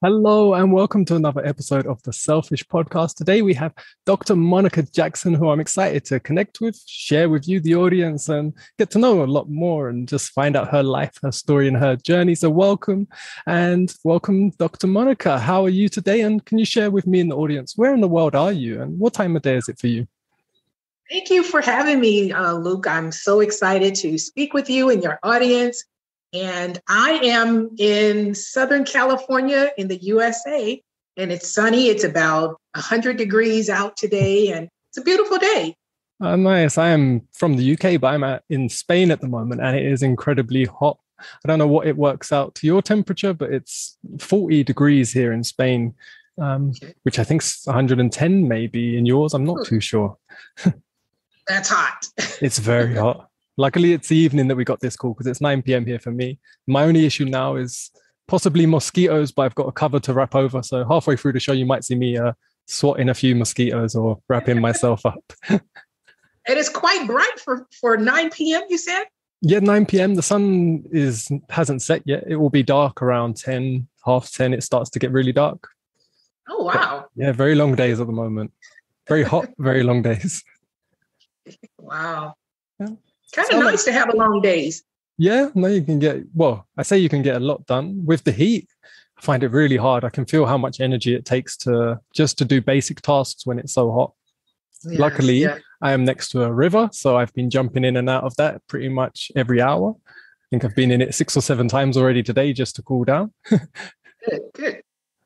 Hello and welcome to another episode of the Selfish Podcast. Today we have Dr. Monica Jackson, who I'm excited to connect with, share with you, the audience, and get to know a lot more and just find out her life, her story, and her journey. So welcome Dr. Monica. How are you today? And can you share with me and the audience, where in the world are you and what time of day is it for you? Thank you for having me, Luke. I'm so excited to speak with you and your audience. And I am in Southern California in the USA, and it's sunny. It's about 100 degrees out today, and it's a beautiful day. Nice. I am from the UK, but I'm in Spain at the moment, and it is incredibly hot. I don't know what it works out to your temperature, but it's 40 degrees here in Spain, which I think is 110 maybe in yours. I'm not too sure. That's hot. It's very hot. Luckily, it's the evening that we got this call because it's 9 p.m. here for me. My only issue now is possibly mosquitoes, but I've got a cover to wrap over. So halfway through the show, you might see me swatting a few mosquitoes or wrapping myself up. It is quite bright for 9 p.m., you said? Yeah, 9 p.m. The sun hasn't set yet. It will be dark around 10, half 10. It starts to get really dark. Oh, wow. But, yeah, very long days at the moment. Very hot, very long days. Wow. Yeah. Kind of nice to have long days. Yeah, no, I say you can get a lot done. With the heat, I find it really hard. I can feel how much energy it takes to do basic tasks when it's so hot. Yes, luckily, I am next to a river, so I've been jumping in and out of that pretty much every hour. I think I've been in it 6 or 7 times already today just to cool down. Good.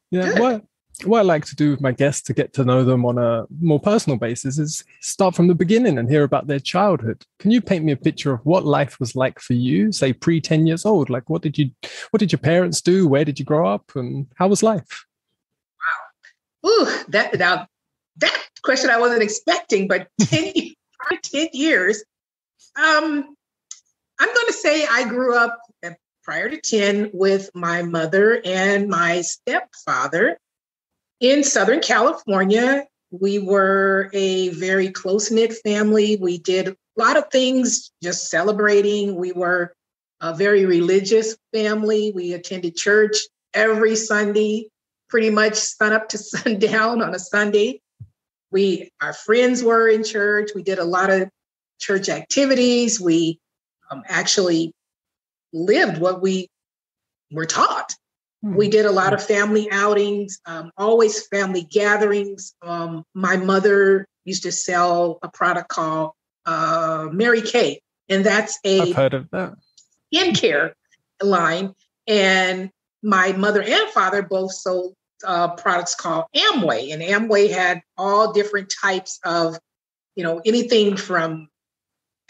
Yeah, good. What I like to do with my guests to get to know them on a more personal basis is start from the beginning and hear about their childhood. Can you paint me a picture of what life was like for you, say pre-10 years old? Like what did your parents do? Where did you grow up? And how was life? Wow. Ooh, that question I wasn't expecting, but 10 years. I'm going to say I grew up prior to 10 with my mother and my stepfather. In Southern California, we were a very close-knit family. We did a lot of things just celebrating. We were a very religious family. We attended church every Sunday, pretty much sun up to sundown on a Sunday. Our friends were in church. We did a lot of church activities. We actually lived what we were taught. We did a lot of family outings, always family gatherings. My mother used to sell a product called Mary Kay, and that's I've heard of that skincare line. And my mother and father both sold products called Amway, and Amway had all different types of, anything from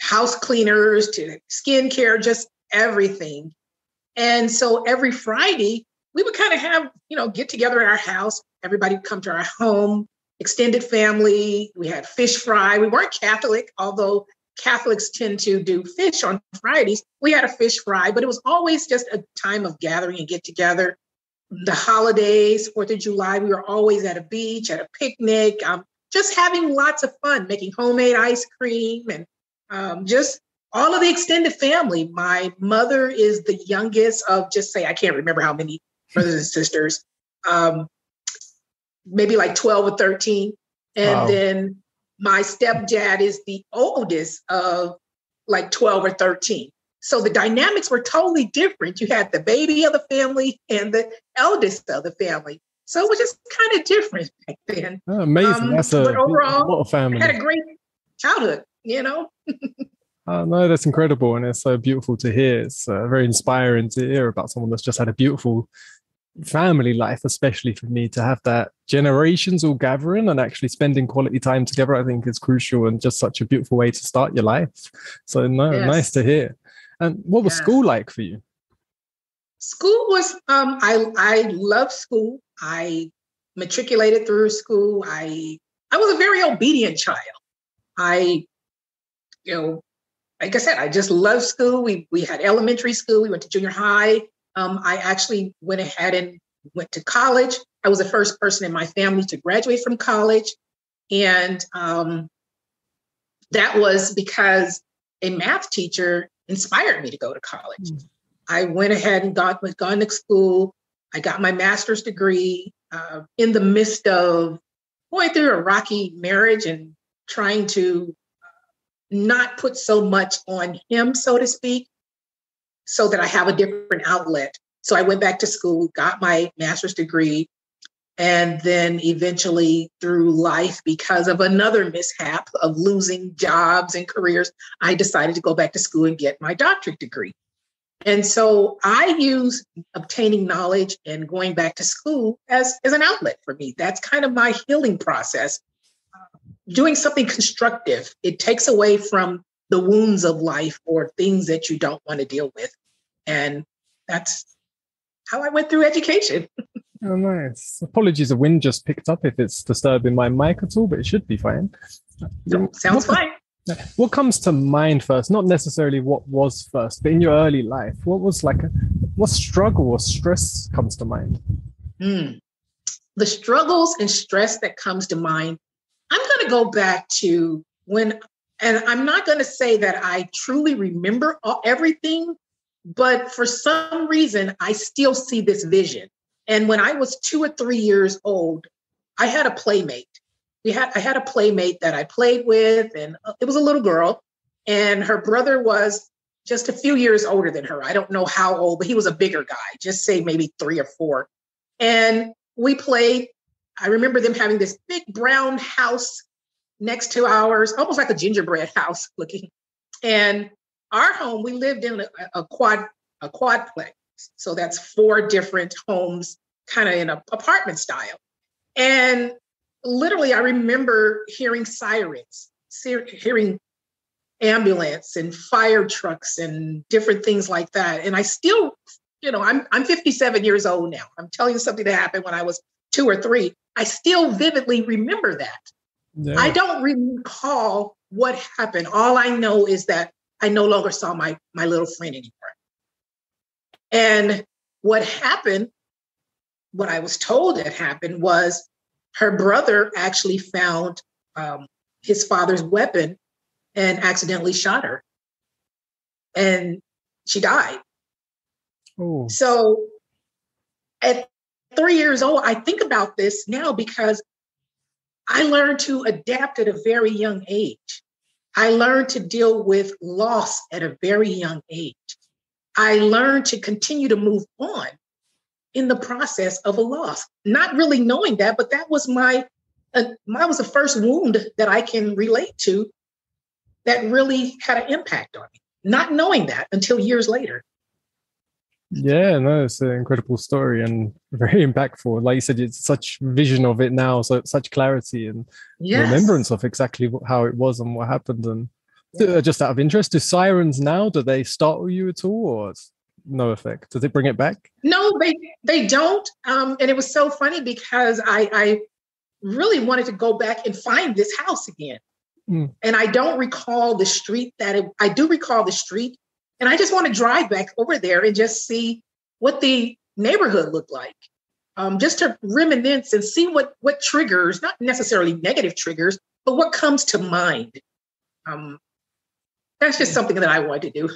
house cleaners to skincare, just everything. And so every Friday, we would kind of have, get together at our house. Everybody would come to our home, extended family. We had fish fry. We weren't Catholic, although Catholics tend to do fish on Fridays. We had a fish fry, but it was always just a time of gathering and get together. The holidays, 4th of July, we were always at a beach, at a picnic, just having lots of fun, making homemade ice cream and just all of the extended family. My mother is the youngest of I can't remember how many brothers and sisters, maybe like 12 or 13. And Wow. Then my stepdad is the oldest of like 12 or 13. So the dynamics were totally different. You had the baby of the family and the eldest of the family. So it was just kind of different back then. Oh, amazing. That's but overall, what a family. I had a great childhood, Oh, no, that's incredible. And it's so beautiful to hear. It's very inspiring to hear about someone that's just had a beautiful family life, especially for me to have that generations all gathering and actually spending quality time together. I think is crucial and just such a beautiful way to start your life. So nice to hear. And what was school like for you? School was, I loved school. I matriculated through school. I was a very obedient child. Like I said, I just loved school. We had elementary school. We went to junior high. I actually went ahead and went to college. I was the first person in my family to graduate from college. And that was because a math teacher inspired me to go to college. I went ahead and gone to school. I got my master's degree in the midst of going through a rocky marriage and trying to not put so much on him, so to speak, so that I have a different outlet. So I went back to school, got my master's degree, and then eventually through life, because of another mishap of losing jobs and careers, I decided to go back to school and get my doctorate degree. And so I use obtaining knowledge and going back to school as an outlet for me. That's kind of my healing process. Doing something constructive, it takes away from the wounds of life or things that you don't want to deal with. And that's how I went through education. Oh, nice. Apologies, the wind just picked up if it's disturbing my mic at all, but it should be fine. Sounds fine. What comes to mind first? Not necessarily what was first, but in your early life, what struggle or stress comes to mind? The struggles and stress that comes to mind, I'm going to go back to when, and I'm not going to say that I truly remember everything, but for some reason, I still see this vision. And when I was 2 or 3 years old, I had a playmate. I had a playmate that I played with, and it was a little girl, and her brother was just a few years older than her. I don't know how old, but he was a bigger guy, just say maybe 3 or 4. And we played. I remember them having this big brown house next to ours, almost like a gingerbread house looking. And our home, we lived in a quadplex. So that's 4 different homes, kind of in an apartment style. And literally, I remember hearing sirens, hearing ambulance and fire trucks and different things like that. And I still, I'm 57 years old now. I'm telling you something that happened when I was 2 or 3. I still vividly remember that. Yeah. I don't recall what happened. All I know is that I no longer saw my little friend anymore. And what happened, what I was told had happened was her brother actually found his father's weapon and accidentally shot her. And she died. Oh. So at 3 years old, I think about this now because I learned to adapt at a very young age. I learned to deal with loss at a very young age. I learned to continue to move on in the process of a loss, not really knowing that, but that was was the first wound that I can relate to that really had an impact on me, not knowing that until years later. Yeah, no, it's an incredible story and very impactful. Like you said, it's such vision of it now, so such clarity and remembrance of exactly how it was and what happened. And just out of interest, do sirens now, do they startle you at all, or no effect? Does it bring it back? No, they don't. And it was so funny because I really wanted to go back and find this house again. And I don't recall the street I do recall the street. And I just want to drive back over there and just see what the neighborhood looked like, just to reminisce and see what triggers, not necessarily negative triggers, but what comes to mind. That's just something that I want to do.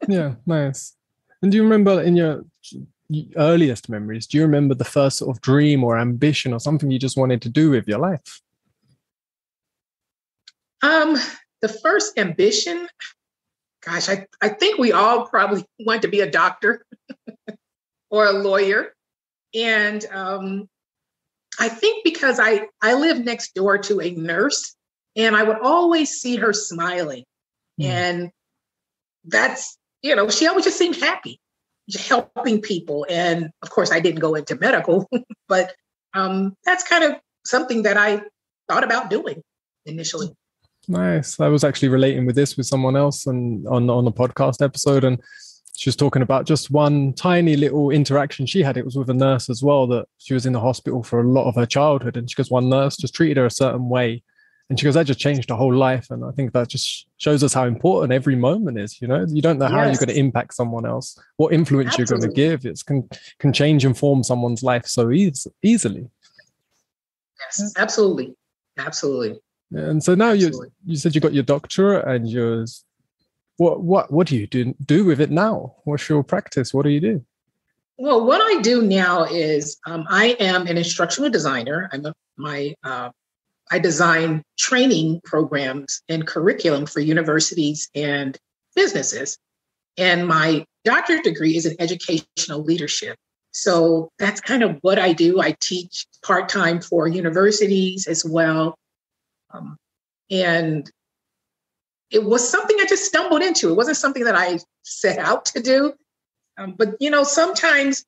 Yeah, nice. And do you remember in your earliest memories, do you remember the first sort of dream or ambition or something you just wanted to do with your life? The first ambition, gosh, I think we all probably want to be a doctor or a lawyer. And I think because I live next door to a nurse and I would always see her smiling. And that's, she always just seemed happy, helping people. And of course, I didn't go into medical, but that's kind of something that I thought about doing initially. Nice. I was actually relating with this with someone else and on a podcast episode, and she was talking about just one tiny little interaction she had. It was with a nurse as well, that she was in the hospital for a lot of her childhood, and she goes, one nurse just treated her a certain way, and she goes, that just changed her whole life. And I think that just shows us how important every moment is. You don't know how you're going to impact someone else, what influence you're going to give. It can change and form someone's life so easily. Yes, absolutely. And so now you said you got your doctorate, and what do you do with it now? What's your practice? What do you do? Well, what I do now is I am an instructional designer. I design training programs and curriculum for universities and businesses. And my doctorate degree is in educational leadership. So that's kind of what I do. I teach part-time for universities as well. And it was something I just stumbled into. It wasn't something that I set out to do. But, sometimes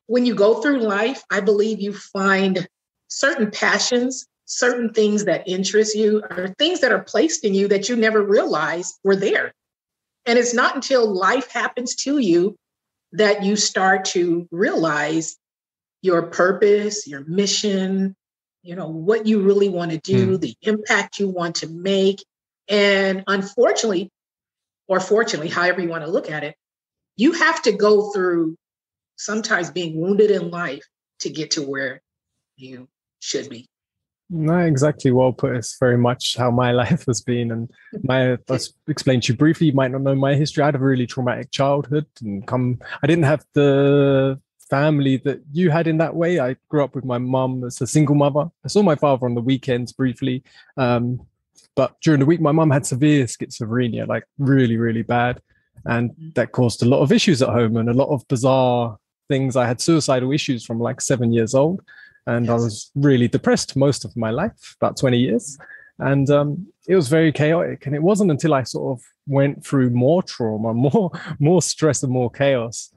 when you go through life, I believe you find certain passions, certain things that interest you, or things that are placed in you that you never realized were there. And it's not until life happens to you that you start to realize your purpose, your mission, what you really want to do, the impact you want to make. And unfortunately, or fortunately, however you want to look at it, you have to go through sometimes being wounded in life to get to where you should be. No, exactly. Well put. It's very much how my life has been. And I'll explain to you briefly, you might not know my history. I had a really traumatic childhood I didn't have the family that you had in that way. I grew up with my mum as a single mother. I saw my father on the weekends briefly. But during the week, my mum had severe schizophrenia, like really, really bad. And that caused a lot of issues at home and a lot of bizarre things. I had suicidal issues from like 7 years old. And I was really depressed most of my life, about 20 years. And it was very chaotic. And it wasn't until I sort of went through more trauma, more stress and more chaos.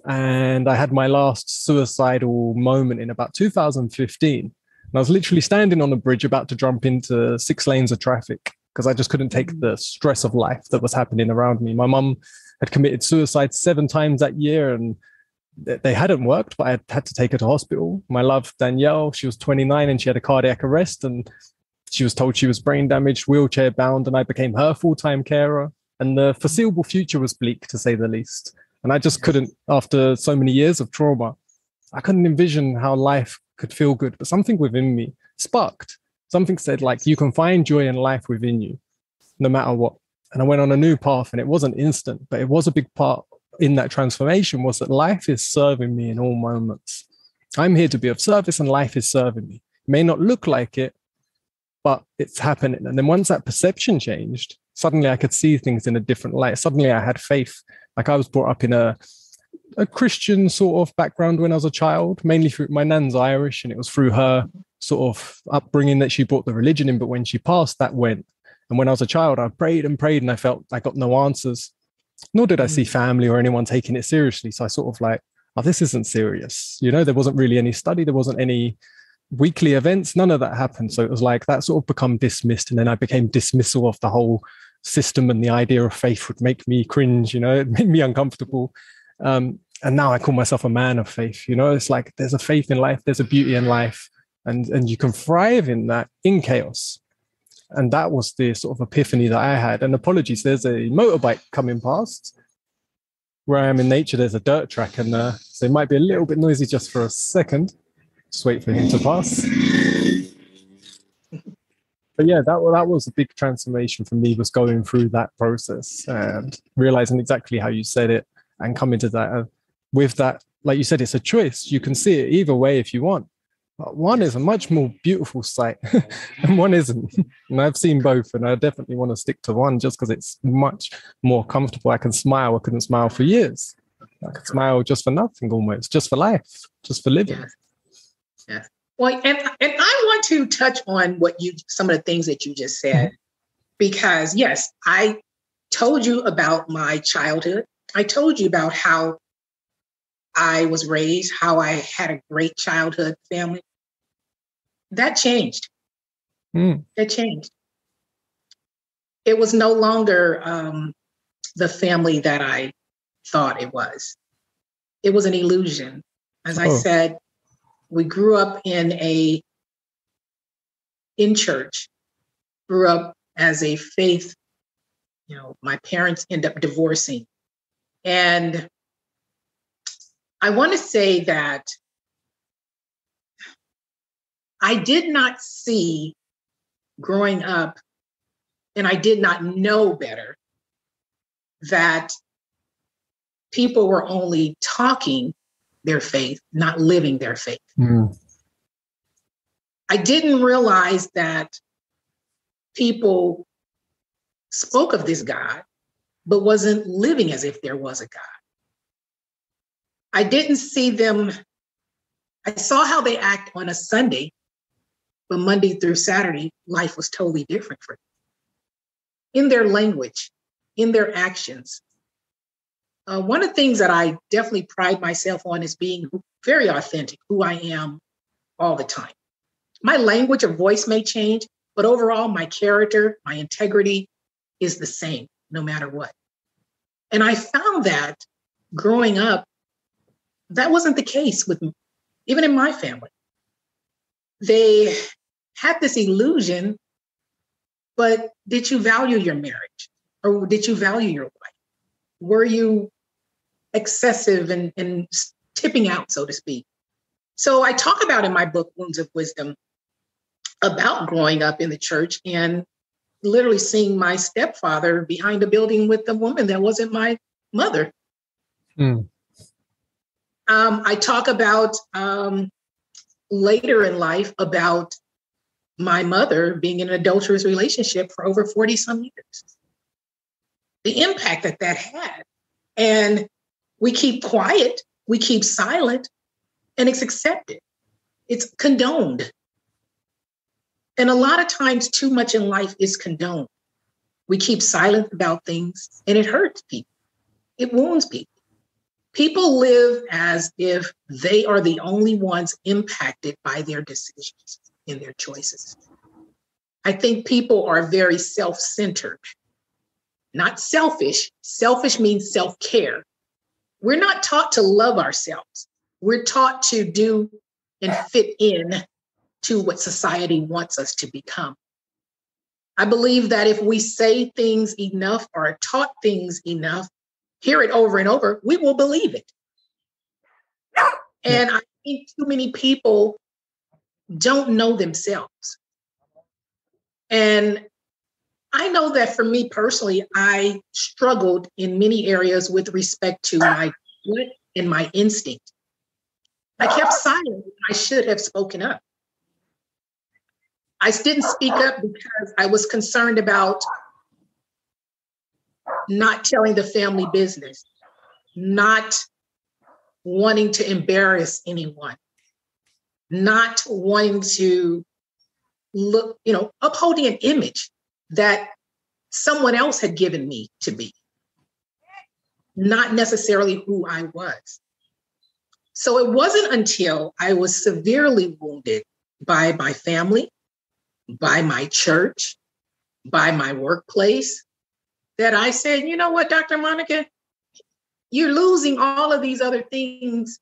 And I had my last suicidal moment in about 2015. And I was literally standing on a bridge about to jump into 6 lanes of traffic because I just couldn't take the stress of life that was happening around me. My mum had committed suicide 7 times that year, and they hadn't worked, but I had to take her to hospital. My love, Danielle, she was 29 and she had a cardiac arrest, and she was told she was brain damaged, wheelchair bound, and I became her full-time carer. And the foreseeable future was bleak, to say the least. And I just couldn't, after so many years of trauma, I couldn't envision how life could feel good. But something within me sparked. Something said, like, you can find joy in life within you, no matter what. And I went on a new path, and it wasn't instant, but it was a big part in that transformation, was that life is serving me in all moments. I'm here to be of service, and life is serving me. It may not look like it, but it's happening. And then once that perception changed, suddenly I could see things in a different light. Suddenly I had faith. Like, I was brought up in a Christian sort of background when I was a child, mainly through my nan's Irish, and it was through her sort of upbringing that she brought the religion in. But when she passed, that went. And when I was a child, I prayed and prayed, and I felt I got no answers. Nor did I see family or anyone taking it seriously. So I sort of like, oh, this isn't serious. There wasn't really any study. There wasn't any weekly events. None of that happened. So it was like that sort of become dismissed. And then I became dismissal of the whole system, and the idea of faith would make me cringe. It made me uncomfortable. And now I call myself a man of faith. It's like there's a faith in life. There's a beauty in life. And you can thrive in that, in chaos. And that was the sort of epiphany that I had. And apologies, there's a motorbike coming past. Where I am in nature, there's a dirt track, and so it might be a little bit noisy just for a second. Just wait for him to pass. But yeah, that was a big transformation for me, was going through that process and realizing exactly how you said it, and coming to that with that, like you said, it's a choice. You can see it either way if you want. But one is a much more beautiful sight and one isn't. And I've seen both, and I definitely want to stick to one just because it's much more comfortable. I can smile. I couldn't smile for years. I could smile just for nothing, almost, just for life, just for living. Yes. Well, and I want to touch on some of the things that you just said, because yes, I told you about my childhood. I told you about how I was raised, how I had a great childhood family. That changed. It changed. It was no longer the family that I thought it was. It was an illusion. As I said, we grew up in church, grew up as a faith. My parents ended up divorcing. And I want to say that I did not see growing up, and I did not know better, that people were only talking their faith, not living their faith. Mm. I didn't realize that people spoke of this God, but wasn't living as if there was a God. I didn't see them. I saw how they act on a Sunday, but Monday through Saturday, life was totally different for them. In their language, in their actions. One of the things that I definitely pride myself on is being very authentic, who I am all the time. My language or voice may change, but overall, my character, my integrity is the same, no matter what. And I found that growing up, that wasn't the case with me, even in my family. They had this illusion, but did you value your marriage? Or did you value your wife? Were you excessive and tipping out, so to speak? So I talk about in my book, Wounds of Wisdom, about growing up in the church and literally seeing my stepfather behind a building with a woman that wasn't my mother. Mm. I talk about later in life about my mother being in an adulterous relationship for over 40 some years. The impact that that had. And we keep quiet, we keep silent, and it's accepted. It's condoned. And a lot of times, too much in life is condoned. We keep silent about things, and it hurts people. It wounds people. People live as if they are the only ones impacted by their decisions and their choices. I think people are very self-centered, not selfish. Selfish means self-care. We're not taught to love ourselves. We're taught to do and fit in to what society wants us to become. I believe that if we say things enough or are taught things enough, hear it over and over, we will believe it. And I think too many people don't know themselves. And I know that for me personally, I struggled in many areas with respect to my gut and my instinct. I kept silent when I should have spoken up. I didn't speak up because I was concerned about not telling the family business, not wanting to embarrass anyone, not wanting to look, upholding an image that someone else had given me to be, not necessarily who I was. So it wasn't until I was severely wounded by my family, by my church, by my workplace, that I said, you know what, Dr. Monica, you're losing all of these other things.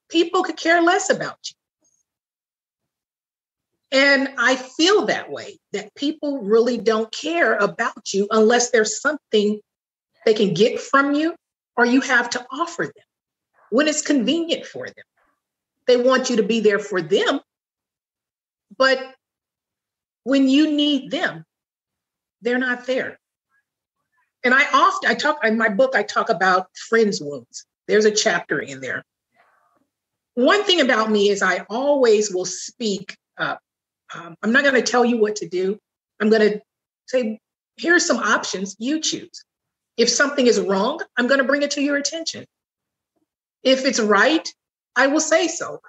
People could care less about you. And I feel that way, that people really don't care about you unless there's something they can get from you or you have to offer them when it's convenient for them. They want you to be there for them. But when you need them, they're not there. And I talk in my book, I talk about friends' wounds. There's a chapter in there. One thing about me is I always will speak up. I'm not going to tell you what to do. I'm going to say, here's some options, you choose. If something is wrong, I'm going to bring it to your attention. If it's right, I will say so.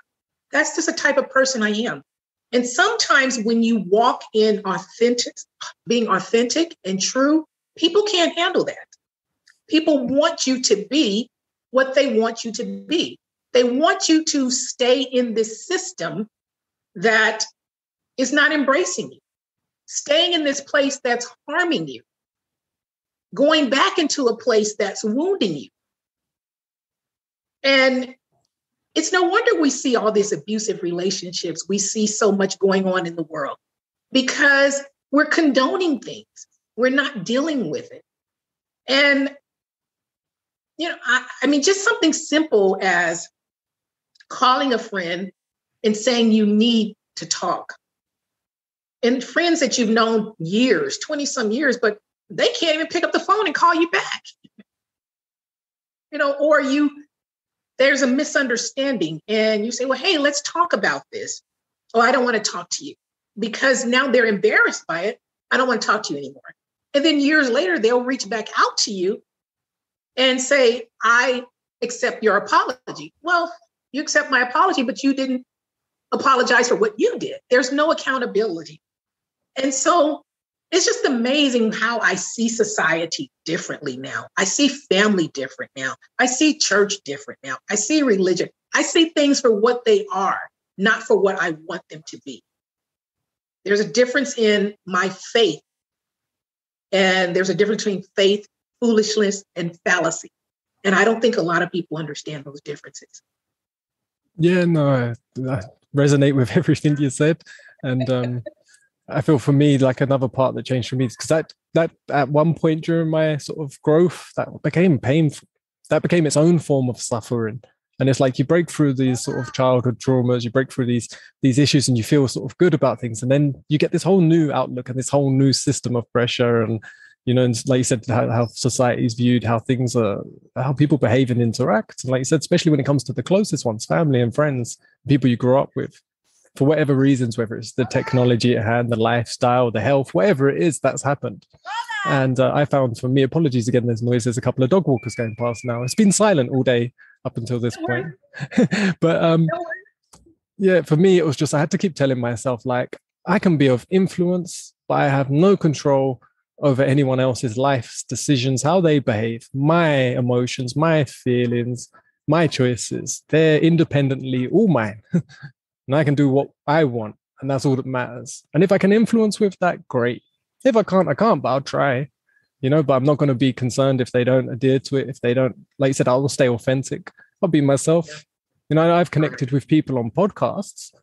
That's just the type of person I am. And sometimes when you walk in being authentic and true, people can't handle that. People want you to be what they want you to be. They want you to stay in this system that is not embracing you, staying in this place that's harming you, going back into a place that's wounding you. And it's no wonder we see all these abusive relationships. We see so much going on in the world because we're condoning things. We're not dealing with it. And, I mean, just something simple as calling a friend and saying you need to talk. And friends that you've known years, 20 some years, but they can't even pick up the phone and call you back. Or you there's a misunderstanding and you say, well, hey, let's talk about this. Oh, I don't want to talk to you because now they're embarrassed by it. I don't want to talk to you anymore. And then years later, they'll reach back out to you and say, I accept your apology. Well, you accept my apology, but you didn't apologize for what you did. There's no accountability. And so it's just amazing how I see society differently now. I see family different now. I see church different now. I see religion. I see things for what they are, not for what I want them to be. There's a difference in my faith. And there's a difference between faith, foolishness, and fallacy. And I don't think a lot of people understand those differences. Yeah, no, I resonate with everything you said. And I feel for me, like another part that changed for me, because that at one point during my sort of growth, that became painful. That became its own form of suffering. And it's like you break through these sort of childhood traumas, you break through these issues, and you feel sort of good about things. And then you get this whole new outlook and this whole new system of pressure. And, you know, and like you said, how society is viewed, how things are, how people behave and interact. And like you said, especially when it comes to the closest ones, family and friends, people you grew up with, for whatever reasons, whether it's the technology at hand, the lifestyle, the health, whatever it is that's happened. And I found, for me, apologies again, there's noise. There's a couple of dog walkers going past now. It's been silent all day up until this point. But yeah, for me, it was just, I had to keep telling myself, like, I can be of influence, but I have no control over anyone else's life's decisions, how they behave, my emotions, my feelings, my choices. They're independently all mine. And I can do what I want. And that's all that matters. And if I can influence with that, great. If I can't, I can't, but I'll try. You know, but I'm not going to be concerned if they don't adhere to it. If they don't, like you said, I will stay authentic. I'll be myself. Yeah. You know, I've connected with people on podcasts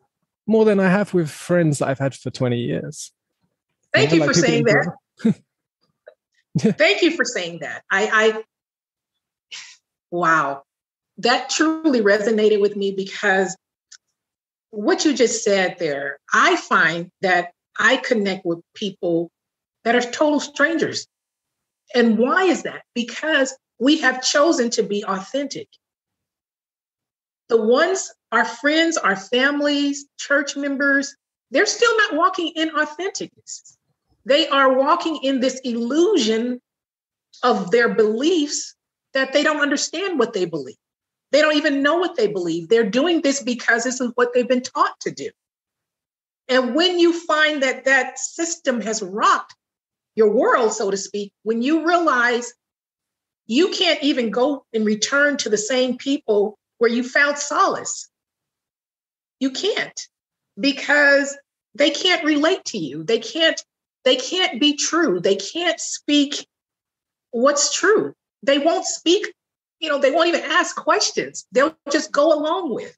more than I have with friends that I've had for 20 years. Thank you for saying that. Thank you for saying that. Wow. That truly resonated with me because what you just said there, I find that I connect with people that are total strangers. And why is that? Because we have chosen to be authentic. The ones, our friends, our families, church members, they're still not walking in authenticness. They are walking in this illusion of their beliefs that they don't understand what they believe. They don't even know what they believe. They're doing this because this is what they've been taught to do. And when you find that that system has rocked your world, so to speak, when you realize you can't even go and return to the same people where you found solace, you can't, because they can't relate to you. They can't be true. They can't speak what's true. They won't speak, they won't even ask questions. They'll just go along with.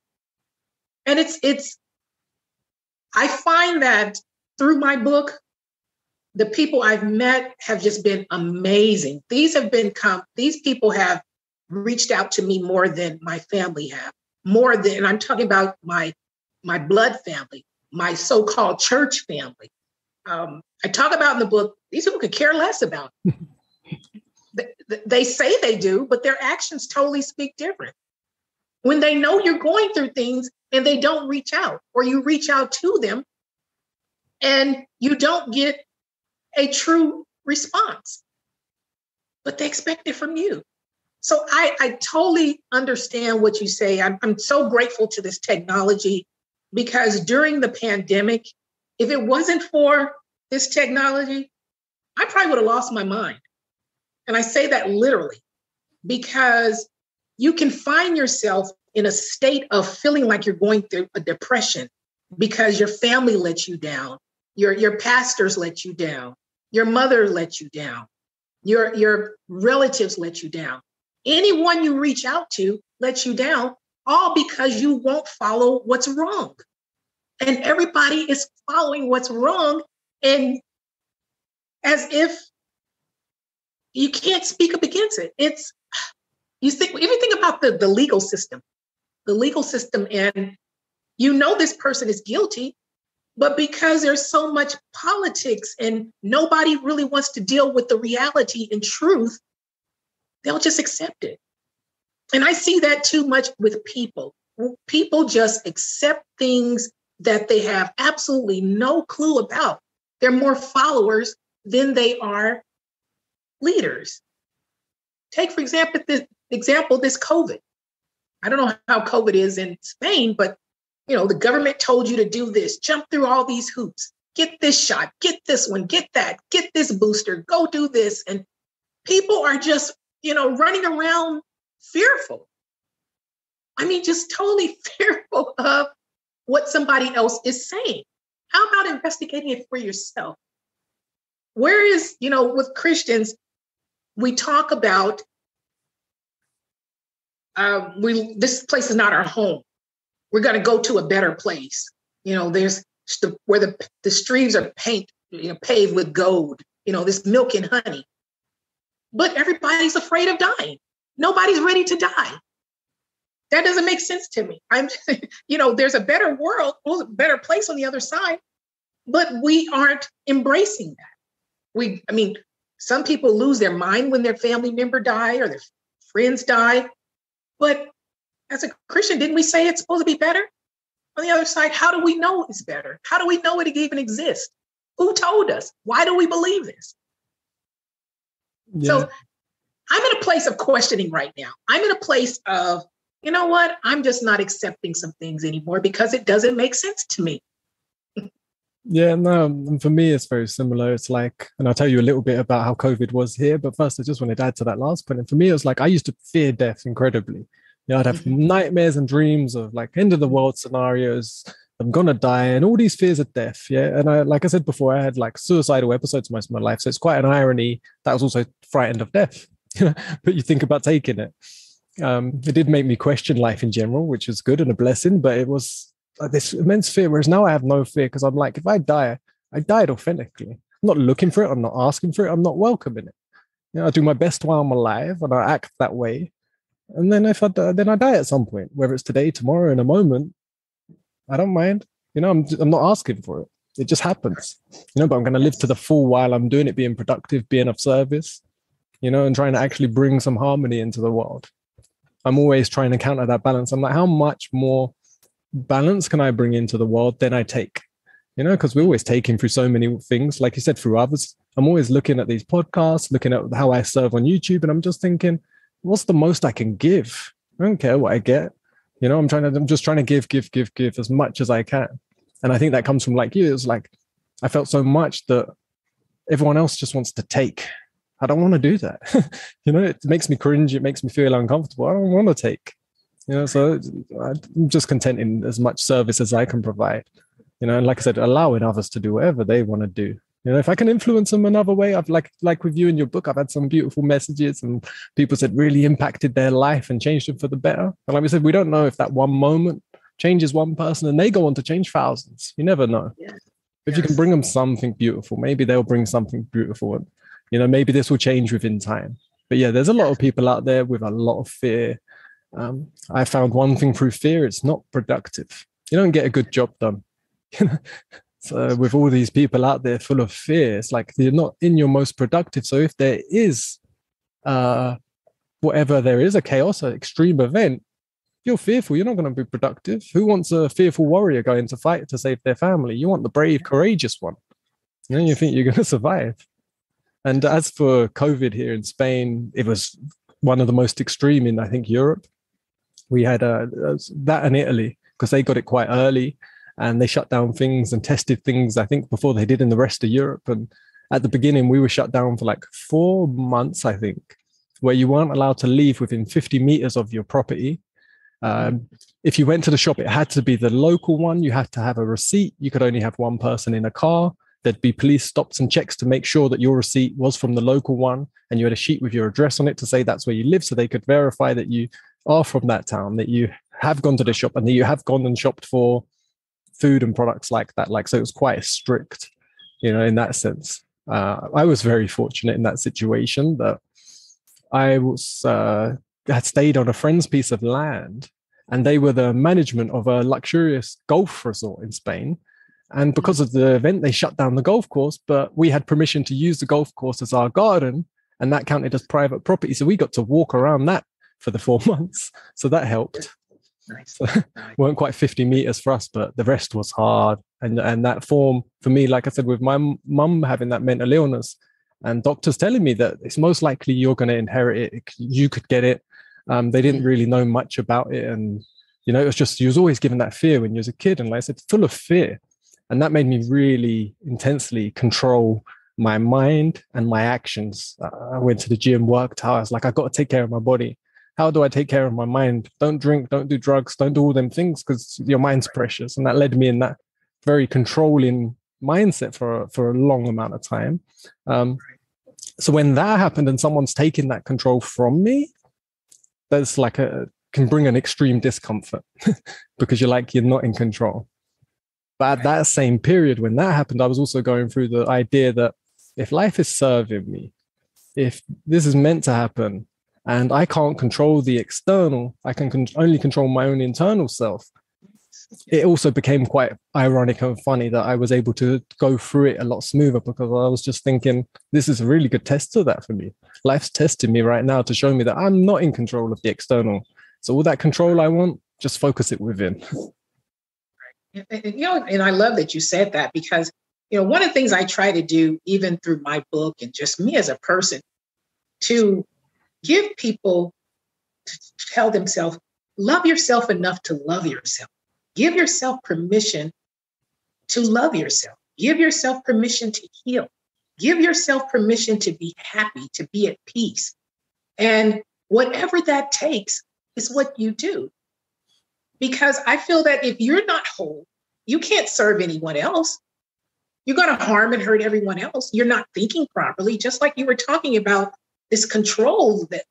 And I find that through my book, the people I've met have just been amazing. These people have reached out to me more than my family have, and I'm talking about my blood family, my so-called church family. I talk about in the book, these people could care less about it. They say they do, but their actions totally speak different. When they know you're going through things and they don't reach out, or you reach out to them and you don't get a true response, but they expect it from you. So I totally understand what you say. I'm so grateful to this technology, because during the pandemic, if it wasn't for this technology, I probably would have lost my mind. And I say that literally, because you can find yourself in a state of feeling like you're going through a depression because your family let you down, your pastors let you down, your mother let you down, your relatives let you down. Anyone you reach out to lets you down, all because you won't follow what's wrong. And everybody is following what's wrong, and as if you can't speak up against it. If you think about the legal system, and this person is guilty, but because there's so much politics and nobody really wants to deal with the reality and truth, they'll just accept it. And I see that too much with people. People just accept things that they have absolutely no clue about. They're more followers than they are leaders. Take, for example, this COVID. I don't know how COVID is in Spain, but the government told you to do this, jump through all these hoops, get this shot, get this one, get that, get this booster, go do this. And people are just, running around fearful. I mean, just totally fearful of what somebody else is saying. How about investigating it for yourself? Whereas, with Christians, we talk about this place is not our home. We're going to go to a better place. There's where the streets are paved with gold. This milk and honey. But everybody's afraid of dying. Nobody's ready to die. That doesn't make sense to me. There's a better world, a better place on the other side, but we aren't embracing that. Some people lose their mind when their family member die or their friends die. But as a Christian, didn't we say it's supposed to be better? On the other side, how do we know it's better? How do we know it even exists? Who told us? Why do we believe this? Yeah. So I'm in a place of questioning right now. I'm in a place of, you know what? I'm just not accepting some things anymore because it doesn't make sense to me. Yeah, no, and for me, it's very similar. It's like, and I'll tell you a little bit about how COVID was here, but first I just wanted to add to that last point. And for me, it was like, I used to fear death incredibly. I'd have nightmares and dreams of like end of the world scenarios. I'm going to die and all these fears of death. Yeah. And like I said before, I had like suicidal episodes most of my life. So it's quite an irony that I was also frightened of death. But you think about taking it. It did make me question life in general, which was good and a blessing, but it was this immense fear. Whereas now I have no fear because I'm like, if I die, I died authentically. I'm not looking for it. I'm not asking for it. I'm not welcoming it. I do my best while I'm alive and I act that way. And then if I die, then I die at some point, whether it's today, tomorrow, in a moment, I don't mind. I'm not asking for it. It just happens. But I'm going to live to the full while I'm doing it, being productive, being of service, and trying to actually bring some harmony into the world. I'm always trying to counter that balance. I'm like, how much more balance can I bring into the world than I take? Because we're always taking through so many things, like you said, through others. I'm always looking at these podcasts, looking at how I serve on YouTube, and I'm just thinking, what's the most I can give? I don't care what I get. I'm just trying to give as much as I can. And I think that comes from like you. It's like, I felt so much that everyone else just wants to take. I don't want to do that. It makes me cringe. It makes me feel uncomfortable. I don't want to take, so I'm just content in as much service as I can provide, and like I said, allowing others to do whatever they want to do. If I can influence them another way, I've like with you in your book, I've had some beautiful messages and people said really impacted their life and changed them for the better. And like we said, we don't know if that one moment changes one person and they go on to change thousands. You never know. Yeah. If you can bring them something beautiful, maybe they'll bring something beautiful. And, maybe this will change within time. But yeah, there's a lot of people out there with a lot of fear. I found one thing through fear, it's not productive. You don't get a good job done. So with all these people out there full of fear, it's like you're not in your most productive. So if there is whatever there is, a chaos, an extreme event, you're fearful, you're not going to be productive. Who wants a fearful warrior going to fight to save their family? You want the brave, courageous one. You think you're going to survive. And as for COVID here in Spain, it was one of the most extreme in, I think, Europe. We had that in Italy because they got it quite early. And they shut down things and tested things, I think, before they did in the rest of Europe. And at the beginning, we were shut down for like 4 months, I think, where you weren't allowed to leave within 50 meters of your property. If you went to the shop, it had to be the local one. You had to have a receipt. You could only have one person in a car. There'd be police stops and checks to make sure that your receipt was from the local one. And you had a sheet with your address on it to say that's where you live. So they could verify that you are from that town, that you have gone to the shop and that you have gone and shopped for food and products like that. So it was quite strict, in that sense. I was very fortunate in that situation that I had stayed on a friend's piece of land and they were the management of a luxurious golf resort in Spain. And because of the event, they shut down the golf course, but we had permission to use the golf course as our garden and that counted as private property. So we got to walk around that for the 4 months. So that helped. Nice. So, weren't quite 50 meters for us, but the rest was hard. And that form for me, like I said, with my mum having that mental illness and doctors telling me that it's most likely you're going to inherit it. You could get it. They didn't really know much about it. And, you know, it was just, you was always given that fear when you was a kid. And like I said, full of fear. And that made me really intensely control my mind and my actions. I went to the gym, worked out. I was like, I got to take care of my body. How do I take care of my mind? Don't drink, don't do drugs, don't do all them things because your mind's precious. And that led me in that very controlling mindset for a long amount of time. So when that happened and someone's taking that control from me, that's like can bring an extreme discomfort because you're not in control. But at that same period when that happened, I was also going through the idea that if life is serving me, if this is meant to happen, and I can't control the external, I can only control my own internal self. It also became quite ironic and funny that I was able to go through it a lot smoother because I was just thinking, this is a really good test of that for me. Life's testing me right now to show me that I'm not in control of the external. So all that control I want, just focus it within. And I love that you said that because, one of the things I try to do, even through my book and just me as a person, to give people to tell themselves, love yourself enough to love yourself. Give yourself permission to love yourself. Give yourself permission to heal. Give yourself permission to be happy, to be at peace. And whatever that takes is what you do. Because I feel that if you're not whole, you can't serve anyone else. You're going to harm and hurt everyone else. You're not thinking properly, just like you were talking about this control that,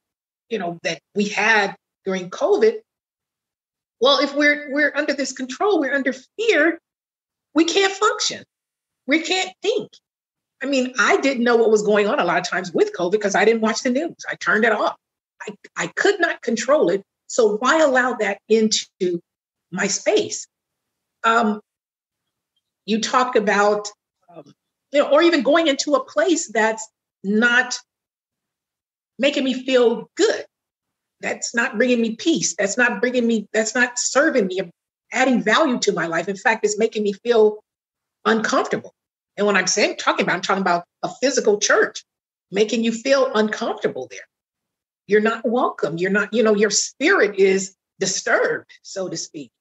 that we had during COVID. Well, if we're under this control, we're under fear, we can't function. We can't think. I mean, I didn't know what was going on a lot of times with COVID because I didn't watch the news. I turned it off. I could not control it. So why allow that into my space? You talked about, or even going into a place that's not making me feel good. That's not bringing me peace. That's not serving me, adding value to my life. In fact, it's making me feel uncomfortable. And when I'm talking about a physical church, making you feel uncomfortable there. You're not welcome. You're not, your spirit is disturbed, so to speak.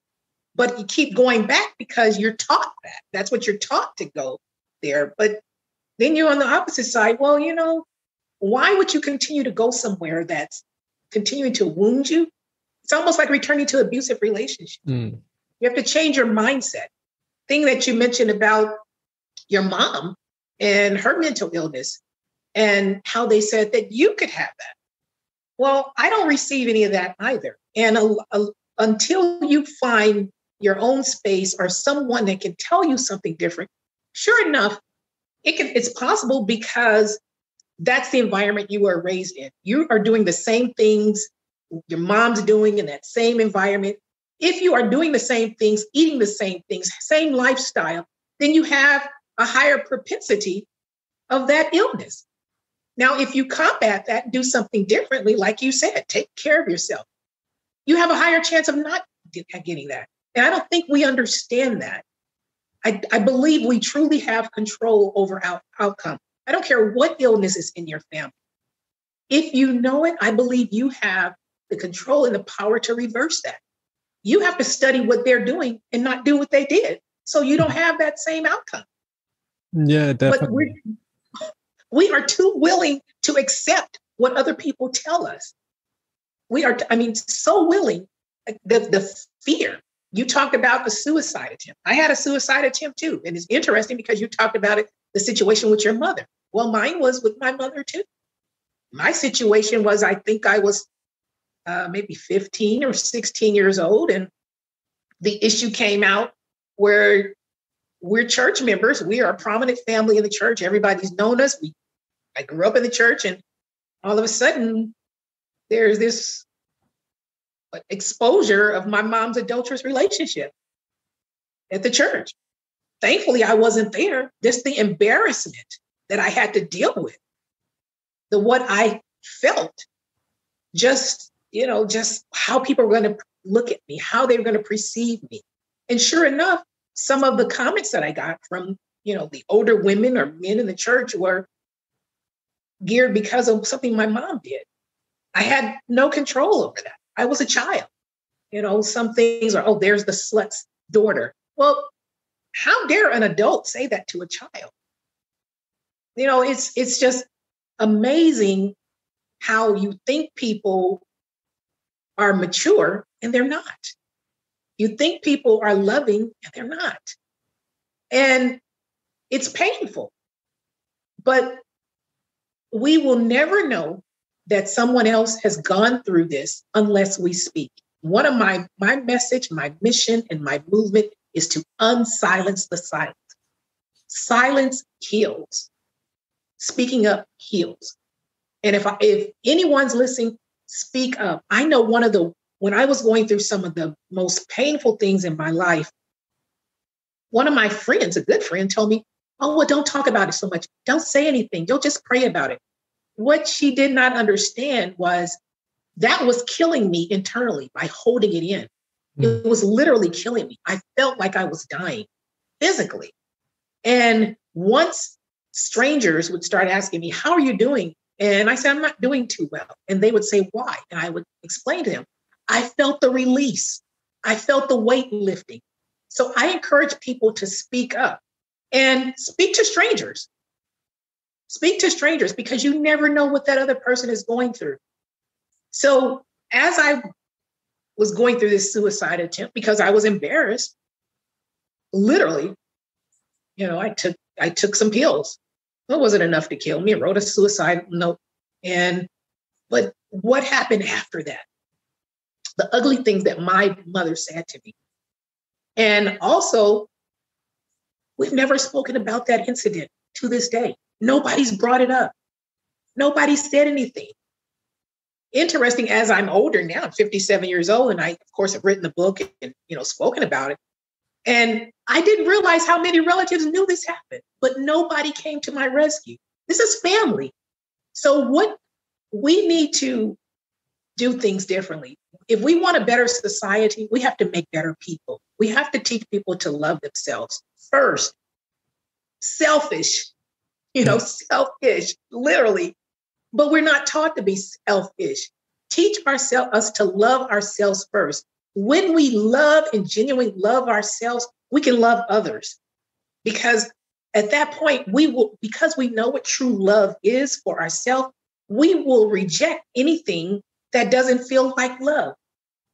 But you keep going back because you're taught that. That's what you're taught to go there. But then you're on the opposite side. Well, why would you continue to go somewhere that's continuing to wound you? It's almost like returning to abusive relationships. You have to change your mindset. Thing that you mentioned about your mom and her mental illness and how they said that you could have that. Well, I don't receive any of that either. And until you find your own space or someone that can tell you something different, sure enough, it's possible because that's the environment you were raised in. You are doing the same things your mom's doing in that same environment. If you are doing the same things, eating the same things, same lifestyle, then you have a higher propensity of that illness. Now, if you combat that, do something differently, like you said, take care of yourself, you have a higher chance of not getting that. And I don't think we understand that. I believe we truly have control over our outcome. I don't care what illness is in your family. If you know it, I believe you have the control and the power to reverse that. You have to study what they're doing and not do what they did, so you don't have that same outcome. Yeah, definitely. But we are too willing to accept what other people tell us. We are, so willing. The fear. You talked about the suicide attempt. I had a suicide attempt too. And it's interesting because you talked about it, the situation with your mother. Well, mine was with my mother too. My situation was, I think I was maybe 15 or 16 years old. And the issue came out where we're church members. We are a prominent family in the church. Everybody's known us. I grew up in the church, and all of a sudden there's this exposure of my mom's adulterous relationship at the church. Thankfully, I wasn't there. Just the embarrassment that I had to deal with, what I felt just just how people were going to look at me, how they were going to perceive me. And sure enough, some of the comments that I got from, the older women or men in the church were geared because of something my mom did. I had no control over that. I was a child. Some things are, there's the slut's daughter. Well, how dare an adult say that to a child? It's just amazing how you think people are mature and they're not. You think people are loving and they're not. And it's painful. But we will never know that someone else has gone through this unless we speak. One of my message, my mission, and my movement is to unsilence the silence. Silence heals. Speaking up heals. And if anyone's listening, speak up. I know when I was going through some of the most painful things in my life, one of my friends, a good friend, told me, oh, well, don't talk about it so much. Don't say anything. Don't just pray about it. What she did not understand was that was killing me internally by holding it in. It was literally killing me. I felt like I was dying physically. And once strangers would start asking me, how are you doing? And I said, I'm not doing too well. And they would say, why? And I would explain to them, I felt the release. I felt the weight lifting. So I encourage people to speak up and speak to strangers. Speak to strangers because you never know what that other person is going through. So as I was going through this suicide attempt, because I was embarrassed, literally, I took some pills. It wasn't enough to kill me. I wrote a suicide note. But what happened after that? The ugly things that my mother said to me. And also, we've never spoken about that incident to this day. Nobody's brought it up. Nobody said anything. Interesting, as I'm older now, I'm 57 years old, and I, of course, have written the book and, spoken about it. And I didn't realize how many relatives knew this happened, but nobody came to my rescue. This is family. So what we need to do things differently. If we want a better society, we have to make better people. We have to teach people to love themselves first. Selfish, selfish, literally. But we're not taught to be selfish. Teach us to love ourselves first. When we love and genuinely love ourselves, we can love others. Because at that point, because we know what true love is for ourselves, we will reject anything that doesn't feel like love.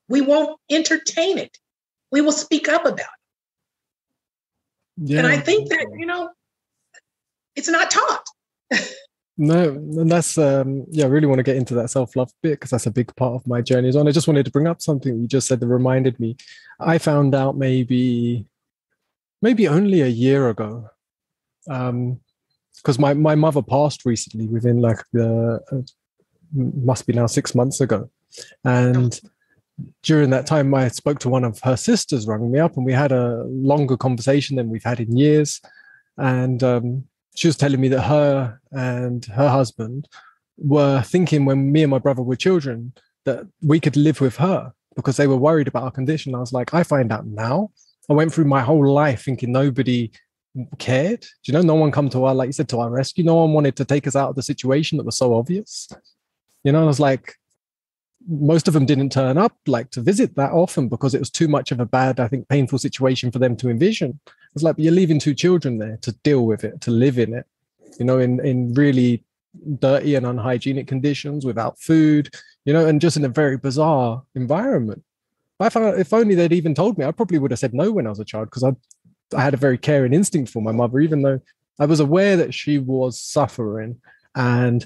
We won't entertain it. We will speak up about it. Yeah. And I think that, it's not taught. No, and that's I really want to get into that self-love bit because that's a big part of my journey as well. And I just wanted to bring up something you just said that reminded me. I found out maybe only a year ago, because my mother passed recently within must be now 6 months ago. And during that time, I spoke to one of her sisters, rang me up, and we had a longer conversation than we've had in years. And she was telling me that her and her husband were thinking when me and my brother were children that we could live with her because they were worried about our condition. I was like, I find out now. I went through my whole life thinking nobody cared. No one come to our, like you said, to our rescue. No one wanted to take us out of the situation that was so obvious. I was like, most of them didn't turn up to visit that often because it was too much of a bad, I think, painful situation for them to envision. It's like, you're leaving 2 children there to deal with it, to live in it, in really dirty and unhygienic conditions without food, and just in a very bizarre environment. I found if only they'd even told me, I probably would have said no when I was a child because I had a very caring instinct for my mother, even though I was aware that she was suffering, and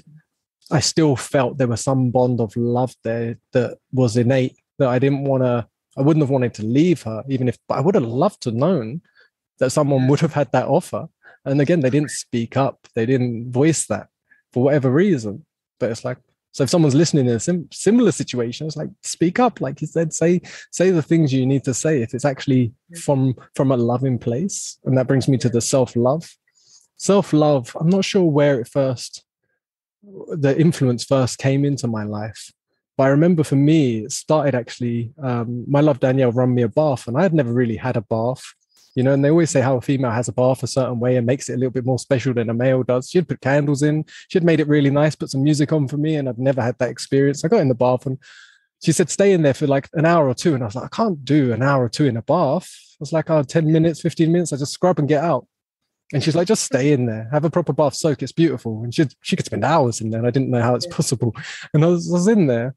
I still felt there was some bond of love there that was innate that I wouldn't have wanted to leave her, but I would have loved to known that someone would have had that offer. And again, they didn't speak up. They didn't voice that for whatever reason. But it's like, so if someone's listening in a similar situation, it's like, speak up. Like you said, say the things you need to say if it's actually from a loving place. And that brings me to the self-love. Self-love, I'm not sure where the influence first came into my life, But I remember for me, it started actually, my love Danielle run me a bath, and I had never really had a bath, you know, and they always say how a female has a bath a certain way and makes it a little bit more special than a male does. She'd put candles in, she'd made it really nice, put some music on for me, and I'd never had that experience. I got in the bath and she said, stay in there for like an hour or two. And I was like, I can't do an hour or two in a bath. I was like, oh, 10 minutes, 15 minutes, I just scrub and get out. And she's like, just stay in there, have a proper bath soak. It's beautiful. And she could spend hours in there. And I didn't know how it's possible. And I was in there.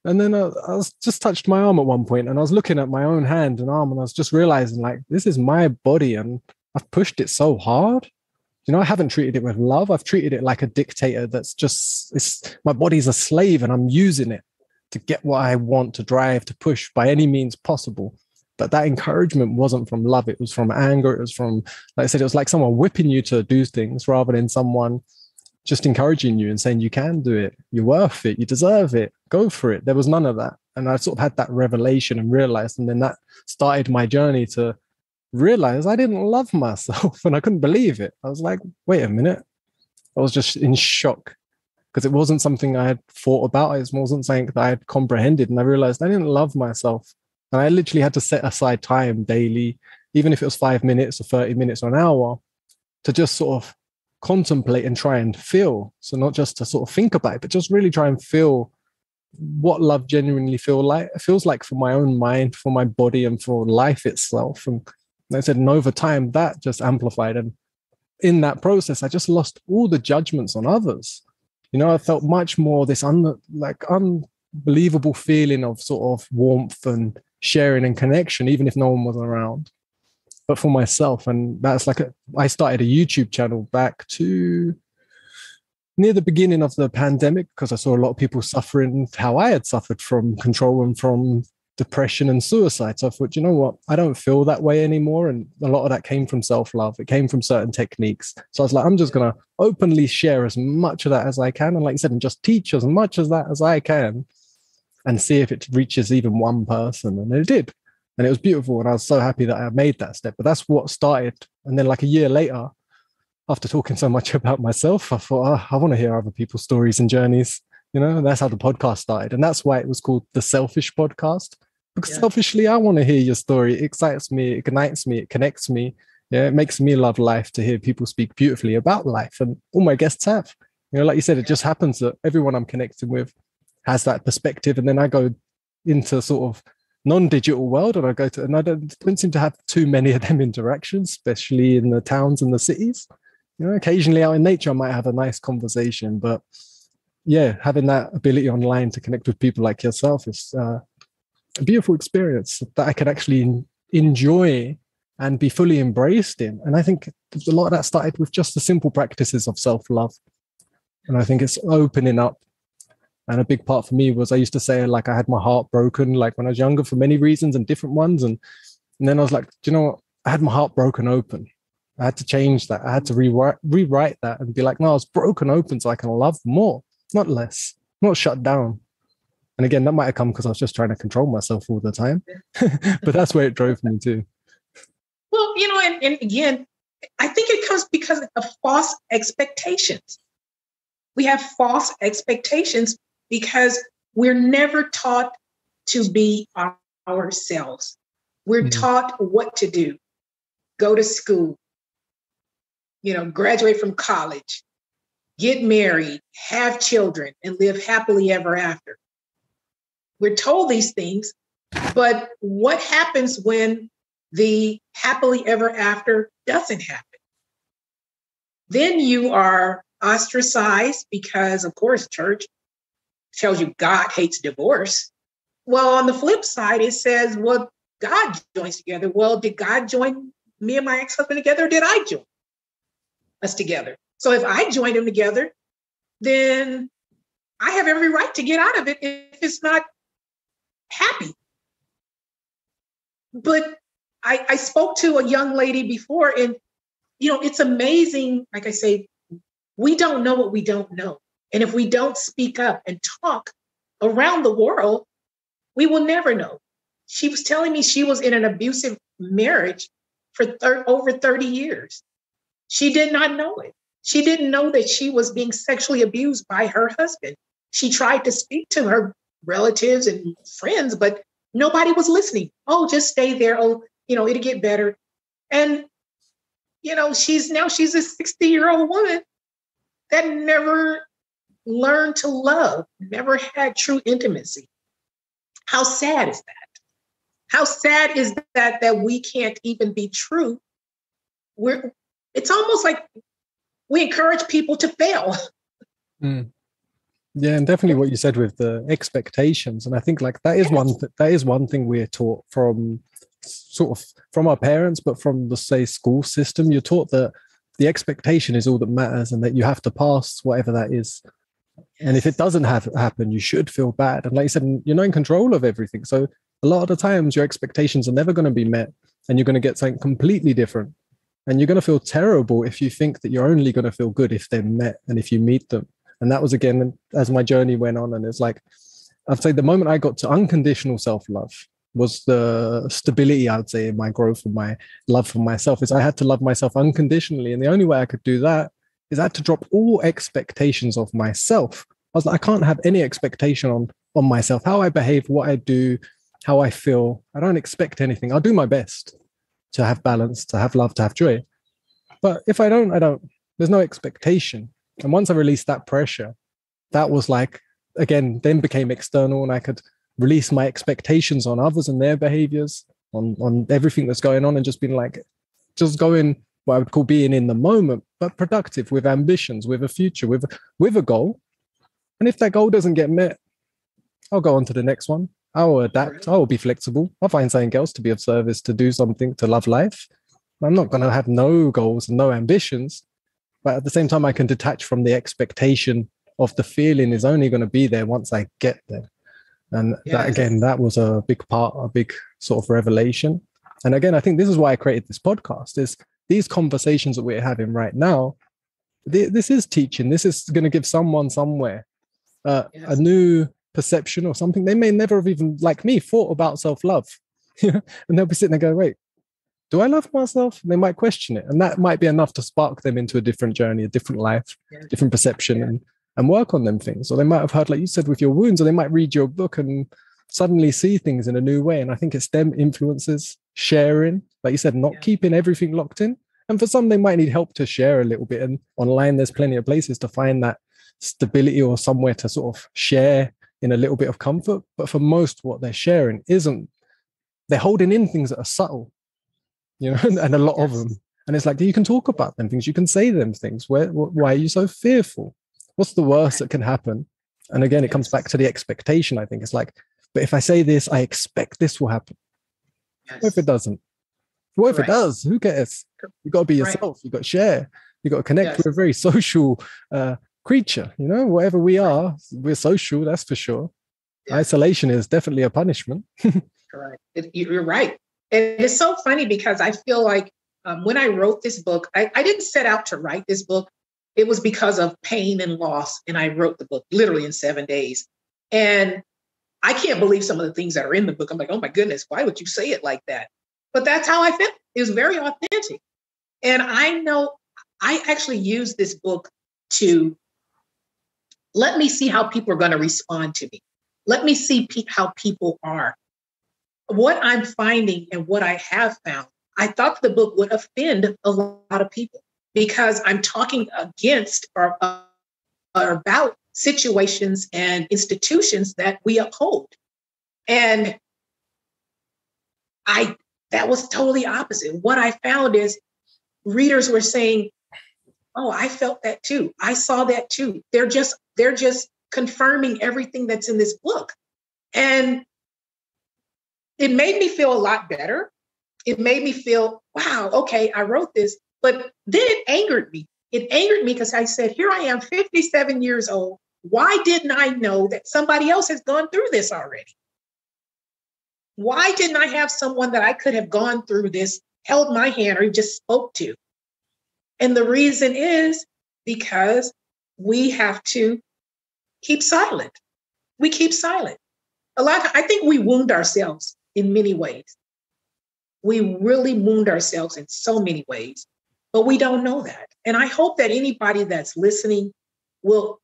And then I was just touched my arm at one point, and I was looking at my own hand and arm, and I was just realizing, like, this is my body and I've pushed it so hard. You know, I haven't treated it with love. I've treated it like a dictator that's just, my body's a slave and I'm using it to get what I want, to drive, to push by any means possible. But that encouragement wasn't from love. It was from anger. It was from, like I said, it was like someone whipping you to do things rather than someone just encouraging you and saying, you can do it. You're worth it. You deserve it. Go for it. There was none of that. And I sort of had that revelation and realized, and then that started my journey to realize I didn't love myself, and I couldn't believe it. I was like, wait a minute. I was just in shock because it wasn't something I had thought about. It wasn't something that I had comprehended. And I realized I didn't love myself. And I literally had to set aside time daily, even if it was 5 minutes or 30 minutes or an hour, to just sort of contemplate and try and feel. So not just to sort of think about it, but just really try and feel what love genuinely feels like for my own mind, for my body, and for life itself. And like I said, and over time, that just amplified. And in that process, I just lost all the judgments on others. You know, I felt much more this unbelievable feeling of sort of warmth and sharing and connection, even if no one was around, but for myself. And that's like I started a YouTube channel back to near the beginning of the pandemic because I saw a lot of people suffering how I had suffered from control and from depression and suicide. So I thought, you know what, I don't feel that way anymore. And a lot of that came from self-love. It came from certain techniques. So I was like, I'm just going to openly share as much of that as I can. And like you said, and just teach as much of that as I can and see if it reaches even one person. And it did. And it was beautiful. And I was so happy that I made that step. But that's what started. And then like a year later, after talking so much about myself, I thought, oh, I want to hear other people's stories and journeys. You know, and that's how the podcast started. And that's why it was called The Selfish Podcast. Because selfishly, I want to hear your story. It excites me, it ignites me, it connects me. Yeah, it makes me love life to hear people speak beautifully about life. And all my guests have. You know, like you said, it just happens that everyone I'm connected with has that perspective. And then I go into sort of non-digital world and I don't seem to have too many of them interactions, especially in the towns and the cities. You know, occasionally out in nature, I might have a nice conversation, but yeah, having that ability online to connect with people like yourself is a beautiful experience that I can actually enjoy and be fully embraced in. And I think a lot of that started with just the simple practices of self-love. And I think it's opening up. And a big part for me was I used to say, like, I had my heart broken, like when I was younger for many reasons and different ones. And then I was like, do you know what? I had my heart broken open. I had to change that. I had to rewrite that and be like, no, it's broken open so I can love more, not less, not shut down. And again, that might have come because I was just trying to control myself all the time. But that's where it drove me too. Well, you know, and again, I think it comes because of false expectations. We have false expectations because we're never taught to be ourselves. We're taught what to do. Go to school, you know, graduate from college, get married, have children, and live happily ever after. We're told these things, but what happens when the happily ever after doesn't happen? Then you are ostracized because, of course, church tells you God hates divorce. Well, on the flip side, it says, well, God joins together. Well, did God join me and my ex-husband together, or did I join us together? So if I joined them together, then I have every right to get out of it if it's not happy. But I spoke to a young lady before, and, you know, it's amazing. Like I say, we don't know what we don't know. And if we don't speak up and talk around the world, we will never know. She was telling me she was in an abusive marriage for over 30 years. She did not know it. She didn't know that she was being sexually abused by her husband. She tried to speak to her relatives and friends, but nobody was listening. Oh, just stay there. Oh, it'll get better. And, she's a 60-year-old woman that never learned to love, never had true intimacy. How sad is that? How sad is that we can't even be true? It's almost like we encourage people to fail. Mm. Yeah, and definitely what you said with the expectations, and I think like that is one thing we're taught from from our parents, but from the school system. You're taught that the expectation is all that matters, and that you have to pass whatever that is. And if it doesn't happen, you should feel bad. And like you said, you're not in control of everything. So a lot of the times your expectations are never going to be met, and you're going to get something completely different. And you're going to feel terrible if you think that you're only going to feel good if they're met and if you meet them. And that was, again, as my journey went on. And it's like, I'd say the moment I got to unconditional self-love was the stability, I would say, in my growth and my love for myself, is I had to love myself unconditionally. And the only way I could do that is I had to drop all expectations of myself. I was like, I can't have any expectation on myself, how I behave, what I do, how I feel. I don't expect anything. I'll do my best to have balance, to have love, to have joy. But if I don't, there's no expectation. And once I released that pressure, that was like, again, then became external, and I could release my expectations on others and their behaviors, on everything that's going on, and just going what I would call being in the moment, but productive, with ambitions, with a future, with a goal. And if that goal doesn't get met, I'll go on to the next one. I'll adapt. I will be flexible. I'll find something else to be of service, to do something, to love life. I'm not going to have no goals and no ambitions. But at the same time, I can detach from the expectation of the feeling is only going to be there once I get there. And that was a big sort of revelation. And again, I think this is why I created this podcast, is these conversations that we're having right now. This is teaching. This is going to give someone somewhere a new perception or something. They may never have even, like me, thought about self-love. And they'll be sitting there going, wait, do I love myself? And they might question it. And that might be enough to spark them into a different journey, a different life, different perception, and work on them things. Or they might have heard, like you said, with your wounds, or they might read your book and suddenly see things in a new way. And I think it's them influences, sharing, like you said, not keeping everything locked in. And for some, they might need help to share a little bit. And online, there's plenty of places to find that stability or somewhere to sort of share in a little bit of comfort. But for most, what they're sharing they're holding in things that are subtle, and a lot of them. And it's like, you can talk about them things, you can say them things. Why are you so fearful? What's the worst that can happen? And again, it comes back to the expectation, I think. It's like, but if I say this, I expect this will happen. What if it doesn't? What if it does? Who cares? You got to be yourself. You got to share. You got to connect. We're a very social creature. Whatever we are, we're social. That's for sure. Isolation is definitely a punishment. Correct. You're right. And it's so funny because I feel like when I wrote this book, I didn't set out to write this book. It was because of pain and loss. And I wrote the book literally in 7 days. And I can't believe some of the things that are in the book. I'm like, oh my goodness, why would you say it like that? But that's how I felt. It was very authentic. And I know I actually used this book to let me see how people are going to respond to me. Let me see how people are. What I'm finding and what I have found, I thought the book would offend a lot of people because I'm talking against or about situations and institutions that we uphold. And that was totally opposite. What I found is readers were saying, oh, I felt that too. I saw that too. They're just confirming everything that's in this book. And it made me feel a lot better. It made me feel, wow, okay, I wrote this. But then it angered me. It angered me because I said, here I am, 57 years old. Why didn't I know that somebody else has gone through this already? Why didn't I have someone that I could have gone through this, held my hand, or just spoke to? And the reason is because we have to keep silent. We keep silent. I think we wound ourselves in many ways. We really wound ourselves in so many ways, but we don't know that. And I hope that anybody that's listening will,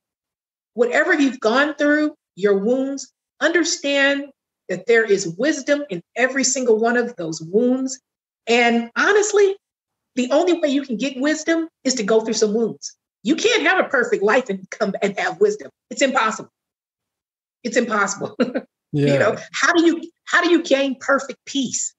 whatever you've gone through, your wounds, understand that there is wisdom in every single one of those wounds. And honestly, the only way you can get wisdom is to go through some wounds. You can't have a perfect life and come and have wisdom. It's impossible. It's impossible. Yeah. How do you gain perfect peace?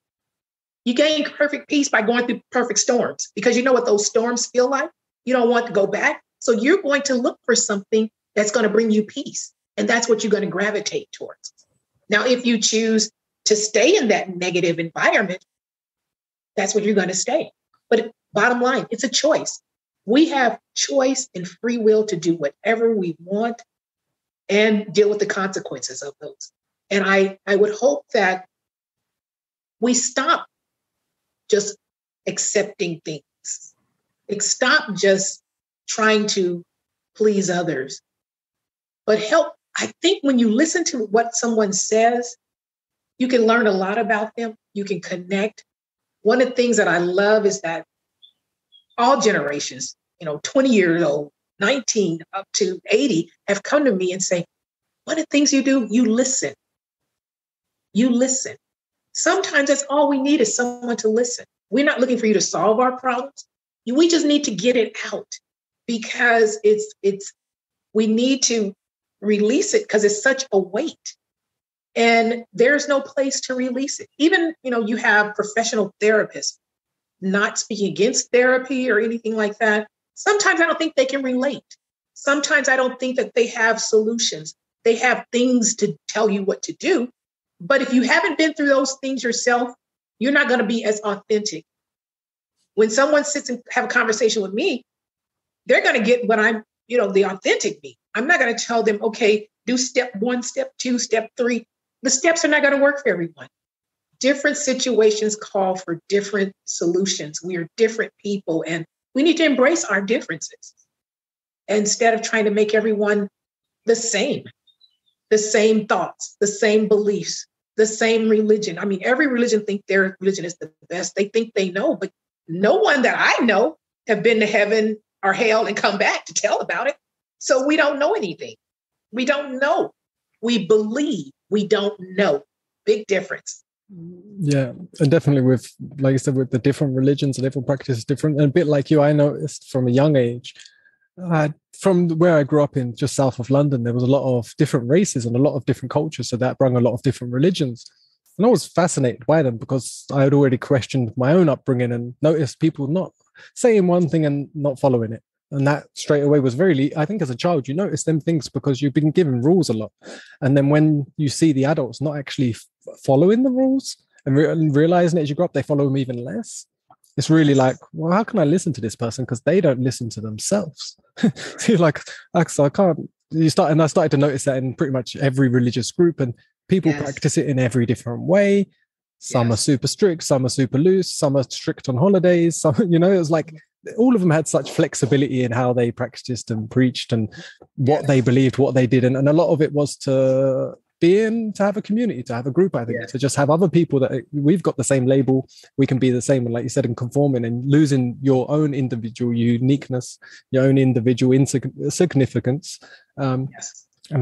You gain perfect peace by going through perfect storms, because you know what those storms feel like. You don't want to go back. So you're going to look for something that's going to bring you peace. And that's what you're going to gravitate towards. Now, if you choose to stay in that negative environment, that's what you're going to stay. But bottom line, it's a choice. We have choice and free will to do whatever we want and deal with the consequences of those. And I would hope that we stop just accepting things. Stop just trying to please others, but help. I think when you listen to what someone says, you can learn a lot about them. You can connect. One of the things that I love is that all generations, 20 years old, 19 up to 80, have come to me and say, one of the things you do, you listen. You listen. Sometimes that's all we need is someone to listen. We're not looking for you to solve our problems. We just need to get it out, because we need to release it, because it's such a weight. And there's no place to release it. Even, you have professional therapists, not speaking against therapy or anything like that. Sometimes I don't think they can relate. Sometimes I don't think that they have solutions. They have things to tell you what to do. But if you haven't been through those things yourself, you're not going to be as authentic. When someone sits and have a conversation with me, they're going to get what I'm, the authentic me. I'm not going to tell them, okay, do step 1, step 2, step 3. The steps are not going to work for everyone. Different situations call for different solutions. We are different people, and we need to embrace our differences instead of trying to make everyone the same thoughts, the same beliefs, the same religion. I mean, every religion thinks their religion is the best. They think they know, but no one that I know have been to heaven or hell and come back to tell about it. So we don't know anything. We don't know. We believe. We don't know. Big difference. Yeah, and definitely with, like you said, with the different religions and different practices, different. And a bit like you, I noticed from a young age, from where I grew up in just south of London, there was a lot of different races and a lot of different cultures. So that brought a lot of different religions. And I was fascinated by them because I had already questioned my own upbringing and noticed people not saying one thing and not following it. And that straight away was I think as a child, you notice them things because you've been given rules a lot. And then when you see the adults not actually following the rules and realizing it as you grow up, they follow them even less. It's really like, well, how can I listen to this person? Because they don't listen to themselves. So you're like, so I can't. I started to notice that in pretty much every religious group, and people practice it in every different way. Some are super strict, some are super loose, some are strict on holidays. Some, it was like all of them had such flexibility in how they practiced and preached and what they believed, what they did. And a lot of it was to have a community, to have a group, I think, to just have other people that we've got the same label, we can be the same, and like you said, in conforming and losing your own individual uniqueness, your own individual significance. And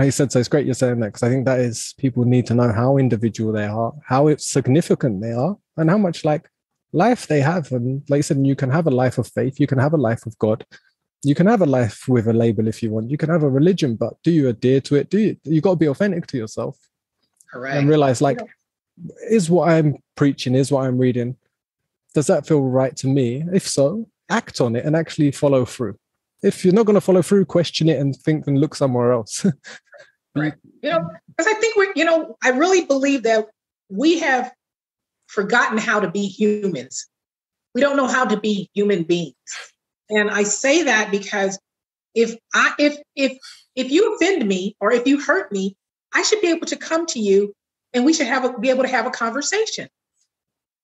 like you said, so it's great you're saying that, because I think that is, people need to know how individual they are, how significant they are, and how much life they have. And like you said, you can have a life of faith, you can have a life of God, you can have a life with a label if you want, you can have a religion, but do you adhere to it? You got to be authentic to yourself. Correct. And realize, is what I'm preaching, is what I'm reading, does that feel right to me? If so, act on it and actually follow through. If you're not going to follow through, question it and think and look somewhere else. Right. Because I think I really believe that we have forgotten how to be humans. We don't know how to be human beings. And I say that because if you offend me or if you hurt me, I should be able to come to you and we should be able to have a conversation.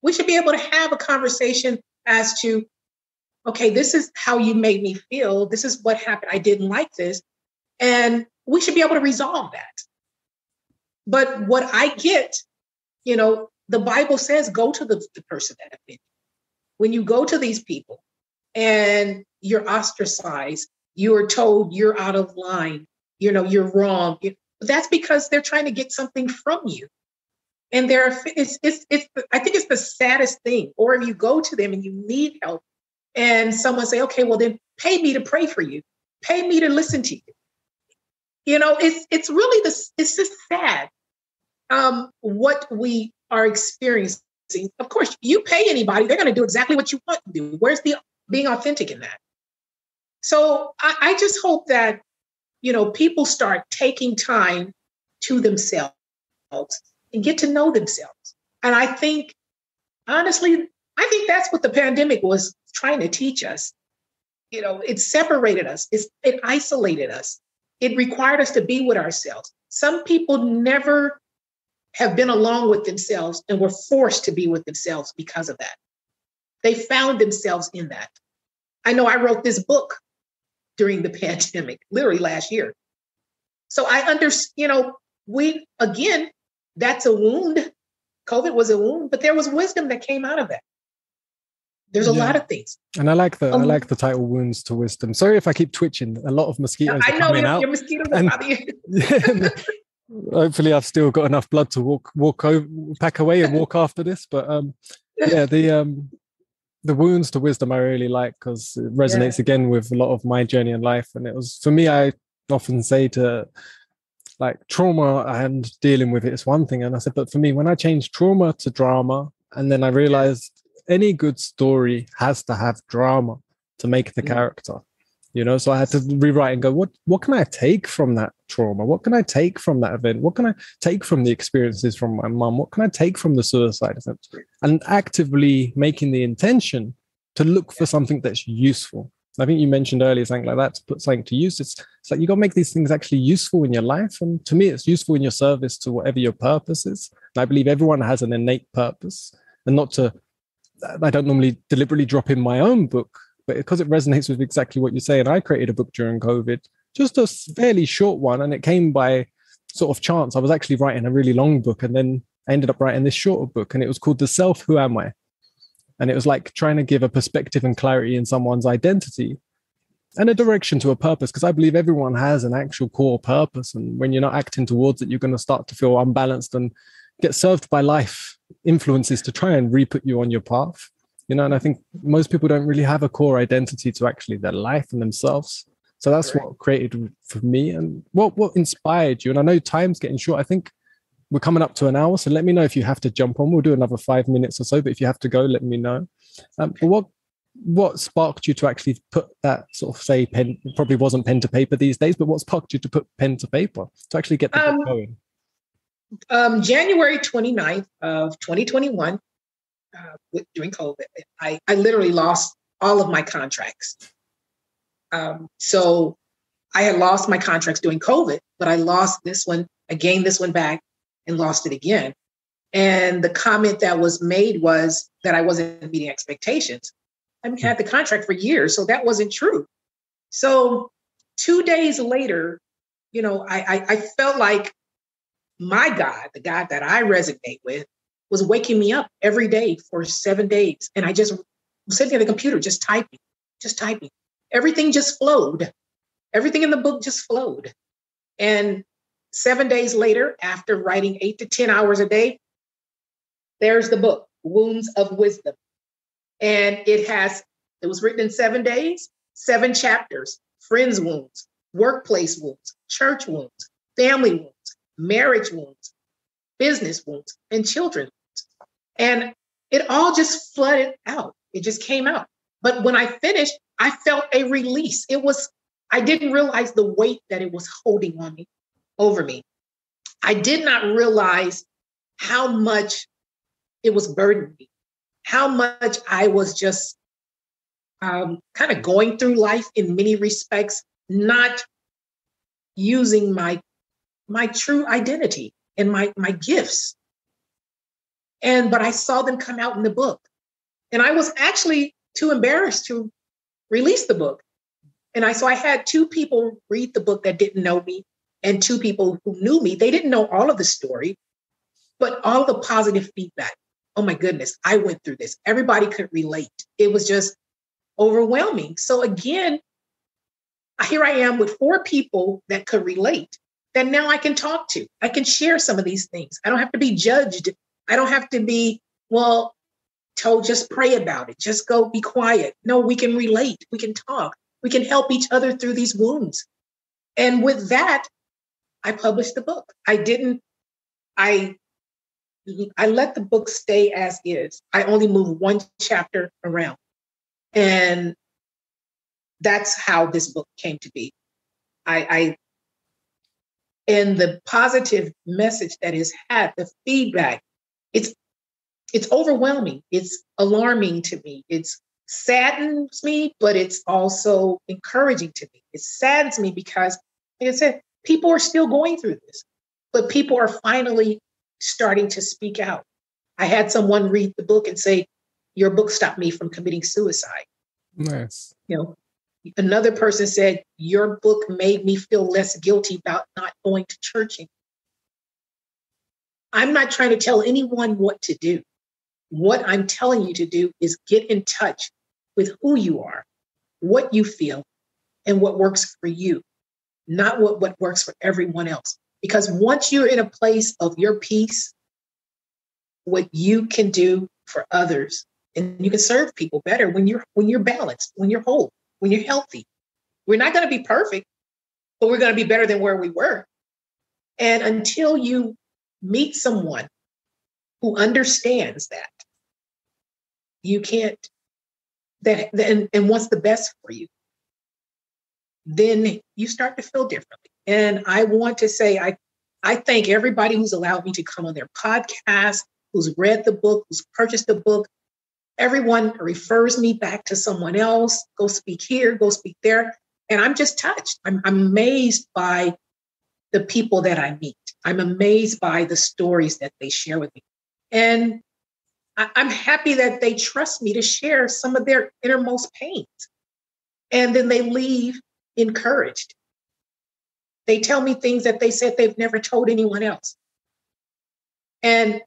We should be able to have a conversation as to, okay, this is how you made me feel. This is what happened. I didn't like this. And we should be able to resolve that. But what I get, the Bible says, go to the person that offended you. When you go to these people and you're ostracized, you're told you're out of line, you're wrong. That's because they're trying to get something from you. And I think it's the saddest thing. Or if you go to them and you need help and someone say, okay, well then pay me to pray for you. Pay me to listen to you. It's really it's just sad what we are experiencing. Of course, you pay anybody, they're going to do exactly what you want to do. Where's the being authentic in that? So I just hope that, people start taking time to themselves and get to know themselves. And I think, honestly, that's what the pandemic was trying to teach us. It separated us. It isolated us. It required us to be with ourselves. Some people never have been alone with themselves and were forced to be with themselves because of that. They found themselves in that. I know I wrote this book during the pandemic, literally last year. So I understand, that's a wound. COVID was a wound, but there was wisdom that came out of that. There's a lot of things. And I like the title "Wounds to Wisdom." Sorry if I keep twitching. A lot of mosquitoes are coming out. Your mosquitoes are bother you. Hopefully, I've still got enough blood to pack away and walk after this. But the wounds to wisdom I really like, because it resonates again with a lot of my journey in life. And it was, for me, I often say to, like, trauma and dealing with it is one thing. And I said, but for me, when I changed trauma to drama, and then I realized any good story has to have drama to make the character, so I had to rewrite and go, what can I take from that trauma? What can I take from that event? What can I take from the experiences from my mum? What can I take from the suicide attempt? And actively making the intention to look for something that's useful. I think you mentioned earlier something like that, to put something to use. It's like you got to make these things actually useful in your life. And to me, it's useful in your service to whatever your purpose is. And I believe everyone has an innate purpose, and I don't normally deliberately drop in my own book, but because it resonates with exactly what you say. And I created a book during COVID, just a fairly short one. And it came by sort of chance. I was actually writing a really long book, and then I ended up writing this shorter book, and it was called The Self, Who Am I? And it was like trying to give a perspective and clarity in someone's identity and a direction to a purpose, because I believe everyone has an actual core purpose. And when you're not acting towards it, you're going to start to feel unbalanced and get served by life influences to try and re-put you on your path. And I think most people don't really have a core identity to actually their life and themselves. So that's what created for me. And what inspired you? And I know time's getting short. I think we're coming up to an hour, so let me know if you have to jump on. We'll do another 5 minutes or so, but if you have to go, let me know. But what sparked you to actually put that sort of, say, pen? Probably wasn't pen to paper these days, but what sparked you to put pen to paper to actually get the book going? January 29th of 2021, during COVID, I literally lost all of my contracts. So I had lost my contracts during COVID, but I lost this one. I gained this one back and lost it again. And the comment that was made was that I wasn't meeting expectations. I had the contract for years, so that wasn't true. So 2 days later, I felt like my God, the God that I resonate with, was waking me up every day for 7 days. And I just was sitting at the computer, just typing. Everything just flowed. Everything in the book just flowed. And 7 days later, after writing 8 to 10 hours a day, there's the book, Wounds of Wisdom. And it was written in 7 days, 7 chapters: friends wounds, workplace wounds, church wounds, family wounds, marriage wounds, business wounds, and children wounds. And it all just flooded out. It just came out. But when I finished, I felt a release. I didn't realize the weight that it was holding on me, over me. I did not realize how much it was burdening me, how much I was just kind of going through life in many respects, not using my true identity and my gifts. But I saw them come out in the book. And I was actually too embarrassed to release the book. So I had 2 people read the book that didn't know me, and 2 people who knew me. They didn't know all of the story, but all the positive feedback. Oh my goodness, I went through this. Everybody could relate. It was just overwhelming. So again, here I am with 4 people that could relate. that now I can talk to. I can share some of these things. I don't have to be judged. I don't have to be, well, told just pray about it. Just go be quiet. No, we can relate. We can talk. We can help each other through these wounds. And with that, I published the book. I let the book stay as is. I only moved one chapter around. And that's how this book came to be. And the positive message that is had, the feedback, it's overwhelming. It's alarming to me. It saddens me, but it's also encouraging to me. It saddens me because, like I said, people are still going through this, but people are finally starting to speak out. I had someone read the book and say, your book stopped me from committing suicide. Nice. Another person said, your book made me feel less guilty about not going to church anymore. I'm not trying to tell anyone what to do. What I'm telling you to do is get in touch with who you are, what you feel, and what works for you, not what works for everyone else. Because once you're in a place of your peace, what you can do for others, and you can serve people better when you're balanced, when you're whole, when you're healthy. We're not going to be perfect, but we're going to be better than where we were. And until you meet someone who understands that, you can't, and wants the best for you, then you start to feel differently. And I want to say, I thank everybody who's allowed me to come on their podcast, who's read the book, who's purchased the book. Everyone refers me back to someone else. Go speak here, go speak there. And I'm just touched. I'm amazed by the people that I meet. I'm amazed by the stories that they share with me. And I'm happy that they trust me to share some of their innermost pains. And then they leave encouraged. They tell me things that they said they've never told anyone else. And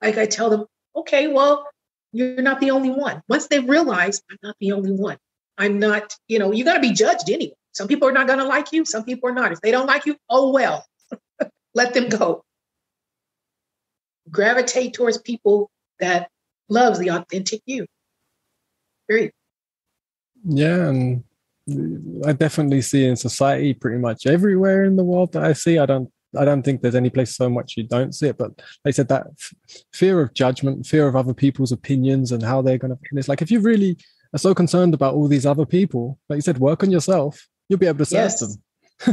like I tell them, okay, well, you're not the only one. Once they realize I'm not the only one, I'm not, you're going to be judged anyway. Some people are not going to like you. Some people are not. If they don't like you, oh, well, let them go. Gravitate towards people that loves the authentic you. Period. Yeah, and I definitely see in society pretty much everywhere in the world that I see. I don't think there's any place so much you don't see it. But they said that fear of judgment, fear of other people's opinions and how they're going to. And it's like if you really are so concerned about all these other people, like you said, work on yourself. You'll be able to serve them.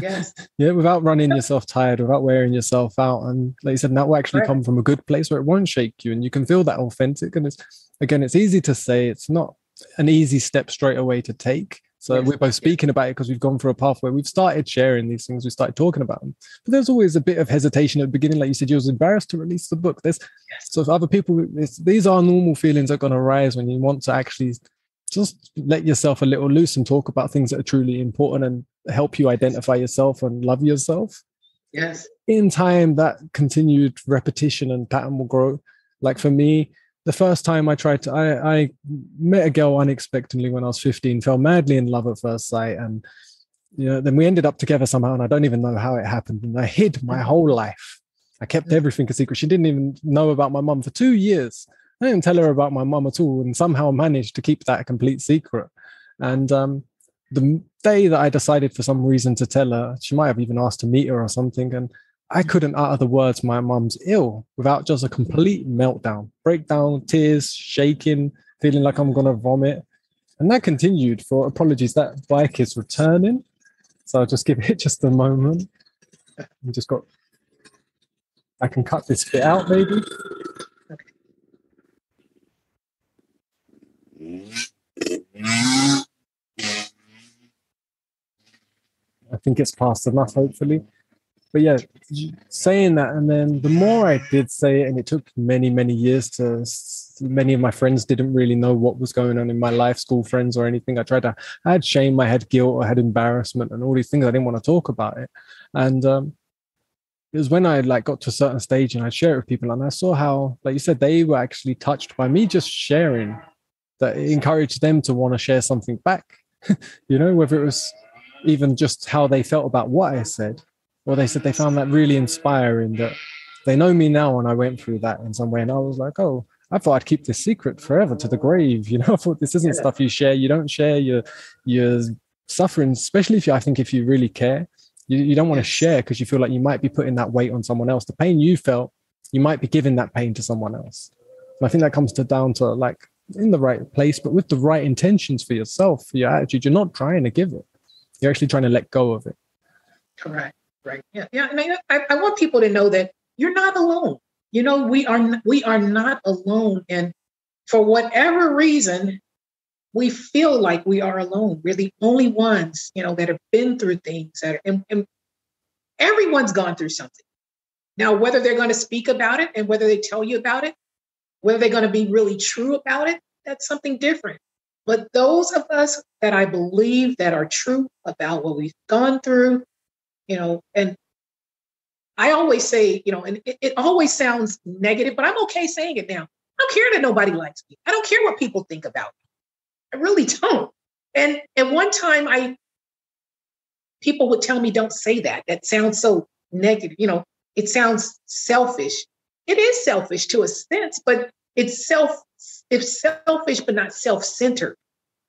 Yes. Yeah, without running yourself tired, without wearing yourself out. And like you said, that will actually come from a good place where it won't shake you and you can feel that authentic. And it's easy to say, it's not an easy step straight away to take. So we're both speaking about it because we've gone through a path where we've started sharing these things, we started talking about them. But there's always a bit of hesitation at the beginning. Like you said, you was embarrassed to release the book. So if other people, these are normal feelings that are going to arise when you want to actually just let yourself a little loose and talk about things that are truly important and help you identify yourself and love yourself. Yes. In time, that continued repetition and pattern will grow. Like for me, the first time I met a girl unexpectedly when I was 15, fell madly in love at first sight. And, then we ended up together somehow. And I don't even know how it happened. And I hid my whole life. I kept everything a secret. She didn't even know about my mum for 2 years. I didn't tell her about my mum at all, and somehow managed to keep that a complete secret. And the day that I decided for some reason to tell her, she might have even asked to meet her or something, and I couldn't utter the words, my mum's ill, without just a complete meltdown, breakdown, tears, shaking, feeling like I'm going to vomit. And that continued for, apologies, that bike is returning. So I'll just give it just a moment. I can cut this bit out maybe. I think it's past enough, hopefully. But yeah, saying that, and then the more I did say it, and it took many, many years many of my friends didn't really know what was going on in my life, school friends or anything. I had shame, I had guilt, I had embarrassment and all these things. I didn't want to talk about it. And it was when I got to a certain stage and I'd share it with people, and I saw how, like you said, they were actually touched by me just sharing, that it encouraged them to want to share something back, whether it was even just how they felt about what I said, Or they said they found that really inspiring, that they know me now and I went through that in some way. And I was like, oh, I thought I'd keep this secret forever to the grave. I thought this isn't stuff you share. You don't share your suffering, especially I think if you really care, you don't want to share because you feel like you might be putting that weight on someone else. The pain you felt, you might be giving that pain to someone else. And I think that comes down to like in the right place, but with the right intentions for yourself, for your attitude. You're not trying to give it. You're actually trying to let go of it. Correct. Right. Yeah. And I want people to know that you're not alone. We are not alone. And for whatever reason, we feel like we are alone. We're the only ones, that have been through things and everyone's gone through something. Now, whether they're going to speak about it and whether they tell you about it, whether they're going to be really true about it, that's something different. But those of us that I believe that are true about what we've gone through, and I always say, and it always sounds negative, but I'm okay saying it now. I don't care that nobody likes me. I don't care what people think about me. I really don't. And at one time, people would tell me, don't say that. That sounds so negative. It sounds selfish. It is selfish to a sense, but it's selfish, but not self-centered.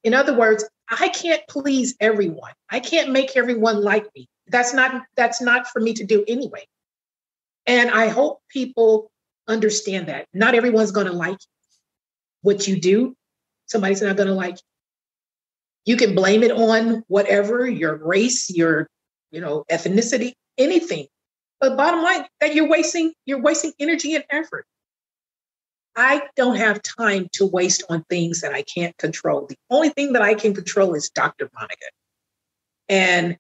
In other words, I can't please everyone. I can't make everyone like me. That's not for me to do anyway. And I hope people understand that. Not everyone's going to like what you do. Somebody's not going to like you. You can blame it on whatever, your race, your, ethnicity, anything. But bottom line, that you're wasting energy and effort. I don't have time to waste on things that I can't control. The only thing that I can control is Dr. Monica. And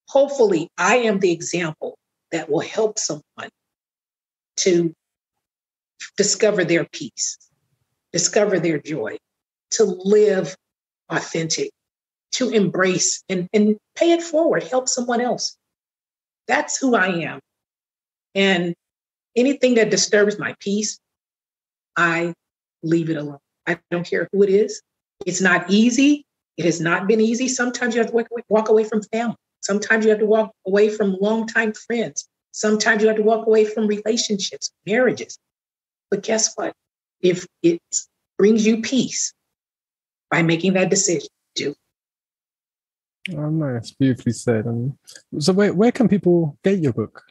hopefully I am the example that will help someone to discover their peace, discover their joy, to live authentic, to embrace and pay it forward, help someone else. That's who I am. And anything that disturbs my peace, I leave it alone. I don't care who it is. It's not easy. It has not been easy. Sometimes you have to walk away from family. Sometimes you have to walk away from longtime friends. Sometimes you have to walk away from relationships, marriages. But guess what? If it brings you peace by making that decision, do. Oh, nice. Beautifully said. So where can people get your book?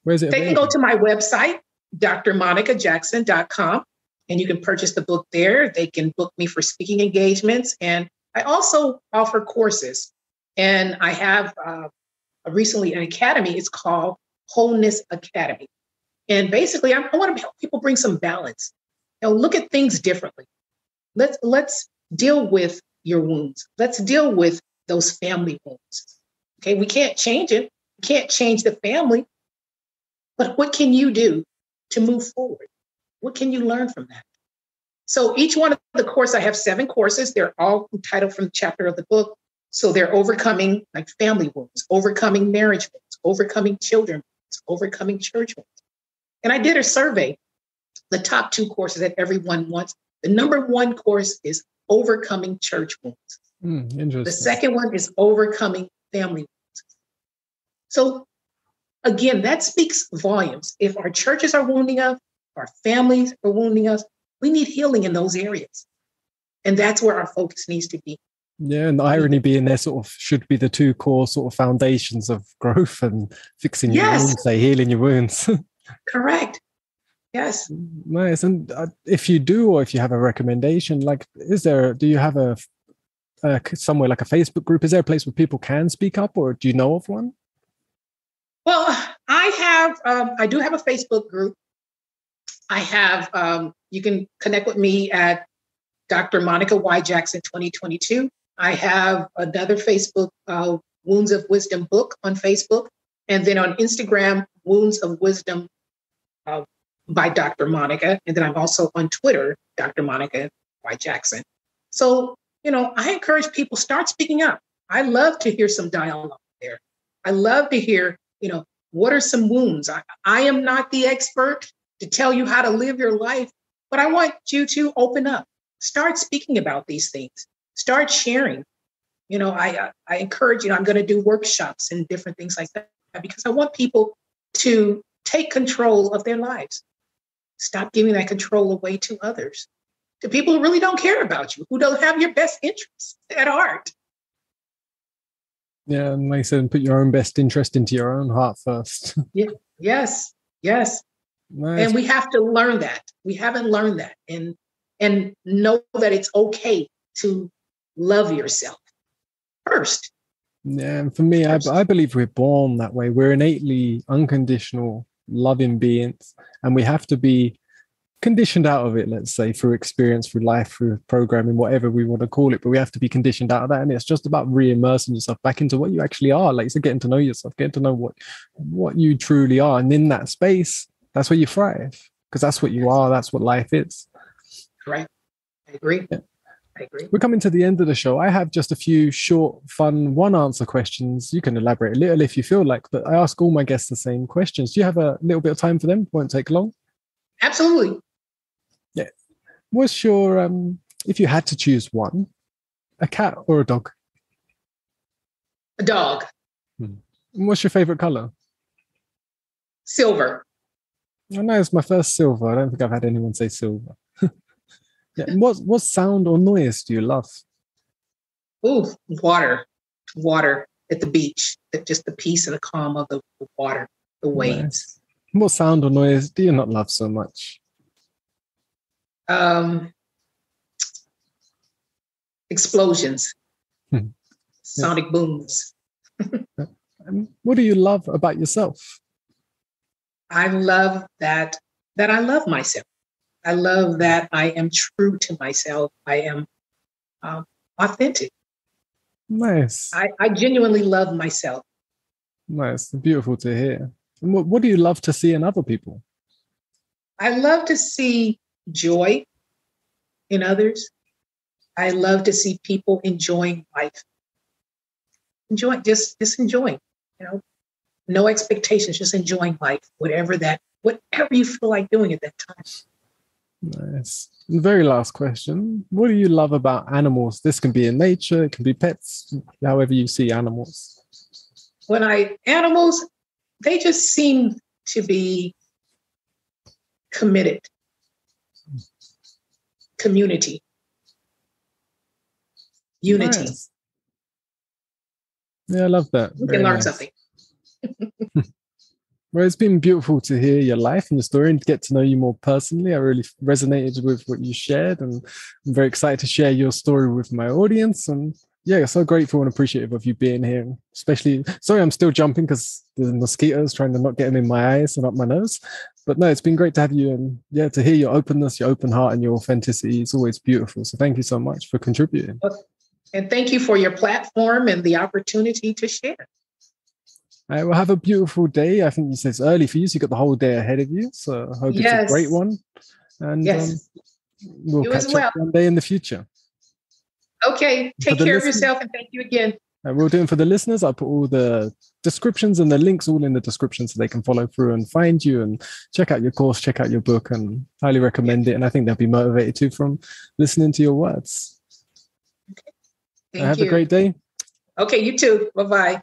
Where is it? They can go to my website, drmonicajackson.com, and you can purchase the book there. They can book me for speaking engagements. And I also offer courses. And I have recently an academy. It's called Wholeness Academy. And basically, I want to help people bring some balance. Look at things differently. Let's deal with your wounds. Let's deal with those family wounds. Okay, we can't change it. We can't change the family. But what can you do to move forward? What can you learn from that? So each one of the courses, I have 7 courses. They're all entitled from the chapter of the book. So they're overcoming like family wounds, overcoming marriage wounds, overcoming children wounds, overcoming church wounds. And I did a survey, the top 2 courses that everyone wants. The number 1 course is overcoming church wounds. Interesting. The second one is overcoming family wounds. So again, that speaks volumes. If our churches are wounding us, our families are wounding us, we need healing in those areas. And that's where our focus needs to be. Yeah, and the irony being there sort of should be the 2 core sort of foundations of growth and fixing your wounds, healing your wounds. Correct. Yes. Nice. And if you do, or if you have a recommendation, like, do you have a somewhere like a Facebook group? Is there a place where people can speak up, or do you know of one? Well, I do have a Facebook group. I have, you can connect with me at Dr. Monica Y. Jackson 2022. I have another Facebook, Wounds of Wisdom book on Facebook. And then on Instagram, Wounds of Wisdom by Dr. Monica. And then I'm also on Twitter, Dr. Monica Y. Jackson. So, I encourage people, start speaking up. I love to hear some dialogue there. I love to hear, what are some wounds? I am not the expert to tell you how to live your life, but I want you to open up, start speaking about these things, start sharing. I encourage, I'm going to do workshops and different things like that. because I want people to take control of their lives. Stop giving that control away to others, to people who really don't care about you, who don't have your best interests at heart. Yeah, and like I said, put your own best interest into your own heart first. Yeah. Yes. Yes. Nice. And we have to learn that. We haven't learned that, and know that it's okay to love yourself first. Yeah, and for me, I believe we're born that way. We're innately unconditional, loving beings, and we have to be conditioned out of it, let's say, through experience, through life, through programming, whatever we want to call it. But we have to be conditioned out of that. And it's just about re-immersing yourself back into what you actually are. Like you said, getting to know yourself, getting to know what you truly are. And in that space, that's where you thrive, because that's what you are. That's what life is. Right. I agree. Yeah. I agree. We're coming to the end of the show. I have just a few short, fun, one-answer questions. You can elaborate a little if you feel like, but I ask all my guests the same questions. Do you have a little bit of time for them? Won't take long. Absolutely. Yeah. What's your, if you had to choose one, a cat or a dog? A dog. What's your favorite color? Silver. I know it's my first silver. I don't think I've had anyone say silver. Yeah. What sound or noise do you love? Ooh, water. Water at the beach. Just the peace and the calm of the water, the waves. Nice. What sound or noise do you not love so much? Explosions. Sonic booms. What do you love about yourself? I love that I love myself. I love that I am true to myself. I am authentic. Nice. I genuinely love myself. Nice. Beautiful to hear. And what do you love to see in other people? I love to see joy in others. I love to see people enjoying life. Just enjoying, no expectations, just enjoying life, whatever you feel like doing at that time. Nice. The very last question. What do you love about animals? This can be in nature, it can be pets, however you see animals. Animals, they just seem to be committed. Community. Unity. Nice. Yeah, I love that. You can learn something. Well, it's been beautiful to hear your life and your story and to get to know you more personally. I really resonated with what you shared, and I'm very excited to share your story with my audience. And yeah, so grateful and appreciative of you being here. Especially, sorry, I'm still jumping because the mosquitoes trying to not get them in my eyes and up my nose. But no, it's been great to have you, and yeah, to hear your openness, your open heart, and your authenticity. It's always beautiful. So thank you so much for contributing. And thank you for your platform and the opportunity to share. All right, well, have a beautiful day. I think you said it's early for you, so you've got the whole day ahead of you. So I hope it's a great one. And we'll catch up one day in the future. Okay. Take care of yourself, and thank you again. We'll do it for the listeners. I'll put all the descriptions and the links all in the description so they can follow through and find you and check out your course, check out your book, and highly recommend it. And I think they'll be motivated too from listening to your words. Okay. Thank you. Have a great day. Okay, you too. Bye-bye.